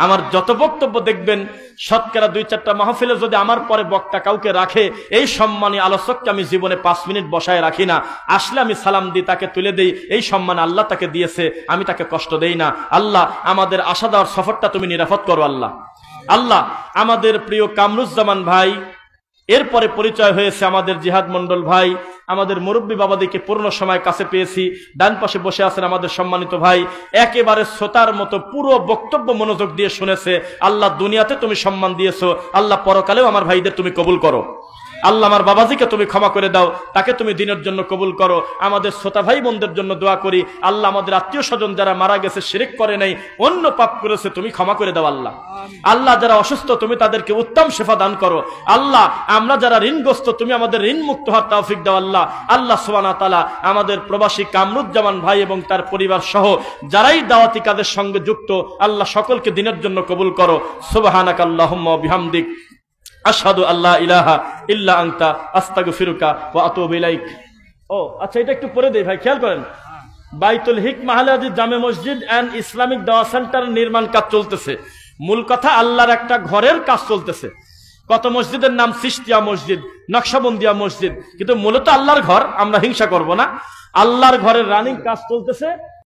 আমার যত বক্তব্য দেখবেন, শতকরা 2-4টা মাহফিলে যদি আমার পরে বক্তা কাউকে রাখে, এই সম্মানী আলোচককে আমি জীবনে 5 মিনিট বসায় রাখি না। আসলে আমি সালাম দিই, তাকে তুলে দেই, এই সম্মান আল্লাহ তাকে দিয়েছে, আমি তাকে কষ্ট দেই না। আল্লাহ আমাদের আসা যাওয়ার সফরটা তুমি নিরাপদ করো। আল্লাহ আল্লাহ আমাদের প্রিয় কামরুজ্জামান ভাই, এরপরে পরিচয় হয়েছে আমাদের জিহাদ মন্ডল ভাই, আমাদের মুরব্বী বাবাদিকে পূর্ণ সময় কাছে পেয়েছি। ডান পাশে বসে আছেন আমাদের সম্মানিত ভাই, একেবারে শ্রোতার মতো পুরো বক্তব্য মনোযোগ দিয়ে শুনেছে। আল্লাহ দুনিয়াতে তুমি সম্মান দিয়েছো, আল্লাহ পরকালেও আমার ভাইদের তুমি কবুল করো। আল্লাহ আমার বাবাজিকে তুমি ক্ষমা করে দাও, তাকে তুমি দিনের জন্য কবুল করো। আমাদের শ্রোতা ভাই বোনদের জন্য দোয়া করি, আল্লাহ আমাদের আত্মীয় স্বজন যারা মারা গেছে, শিরক করে নাই, অন্য পাপ করেছে, তুমি ক্ষমা করে দাও। আল্লাহ আল্লাহ যারা অসুস্থ, তুমি তাদেরকে উত্তম শেফা দান করো। আল্লাহ আমরা যারা ঋণগ্রস্ত, তুমি আমাদের ঋণ মুক্ত হওয়ার তৌফিক দাও। আল্লাহ আল্লাহ সুবহানাহু ওয়া তাআলা আমাদের প্রবাসী কামরুজ্জামান ভাই এবং তার পরিবার সহ যারাই দাওয়াতি কাজের সঙ্গে যুক্ত, আল্লাহ সকলকে দিনের জন্য কবুল করো। সুবহানাকাল্লাহুম্মা ওয়া বিহামদিক আশহাদু আল্লা ইলাহা ইল্লা আনতা আস্তাগফিরুকা ওয়া আতুবু ইলাইক। ও আচ্ছা, এটা একটু পরে দেই ভাই, খেয়াল করেন। বাইতুল হিকমা আহলে জামে মসজিদ এন্ড ইসলামিক দাওয়া সেন্টার নির্মাণ কাজ চলতেছে। মূল কথা, আল্লাহর একটা ঘরের কাজ চলতেছে। কত মসজিদের নাম চিশতিয়া মসজিদ, নকশবন্দিয়া মসজিদ, কিন্তু মূলত আল্লাহর ঘর। আমরা হিংসা করব না, আল্লাহর ঘরের রানিং কাজ চলতেছে।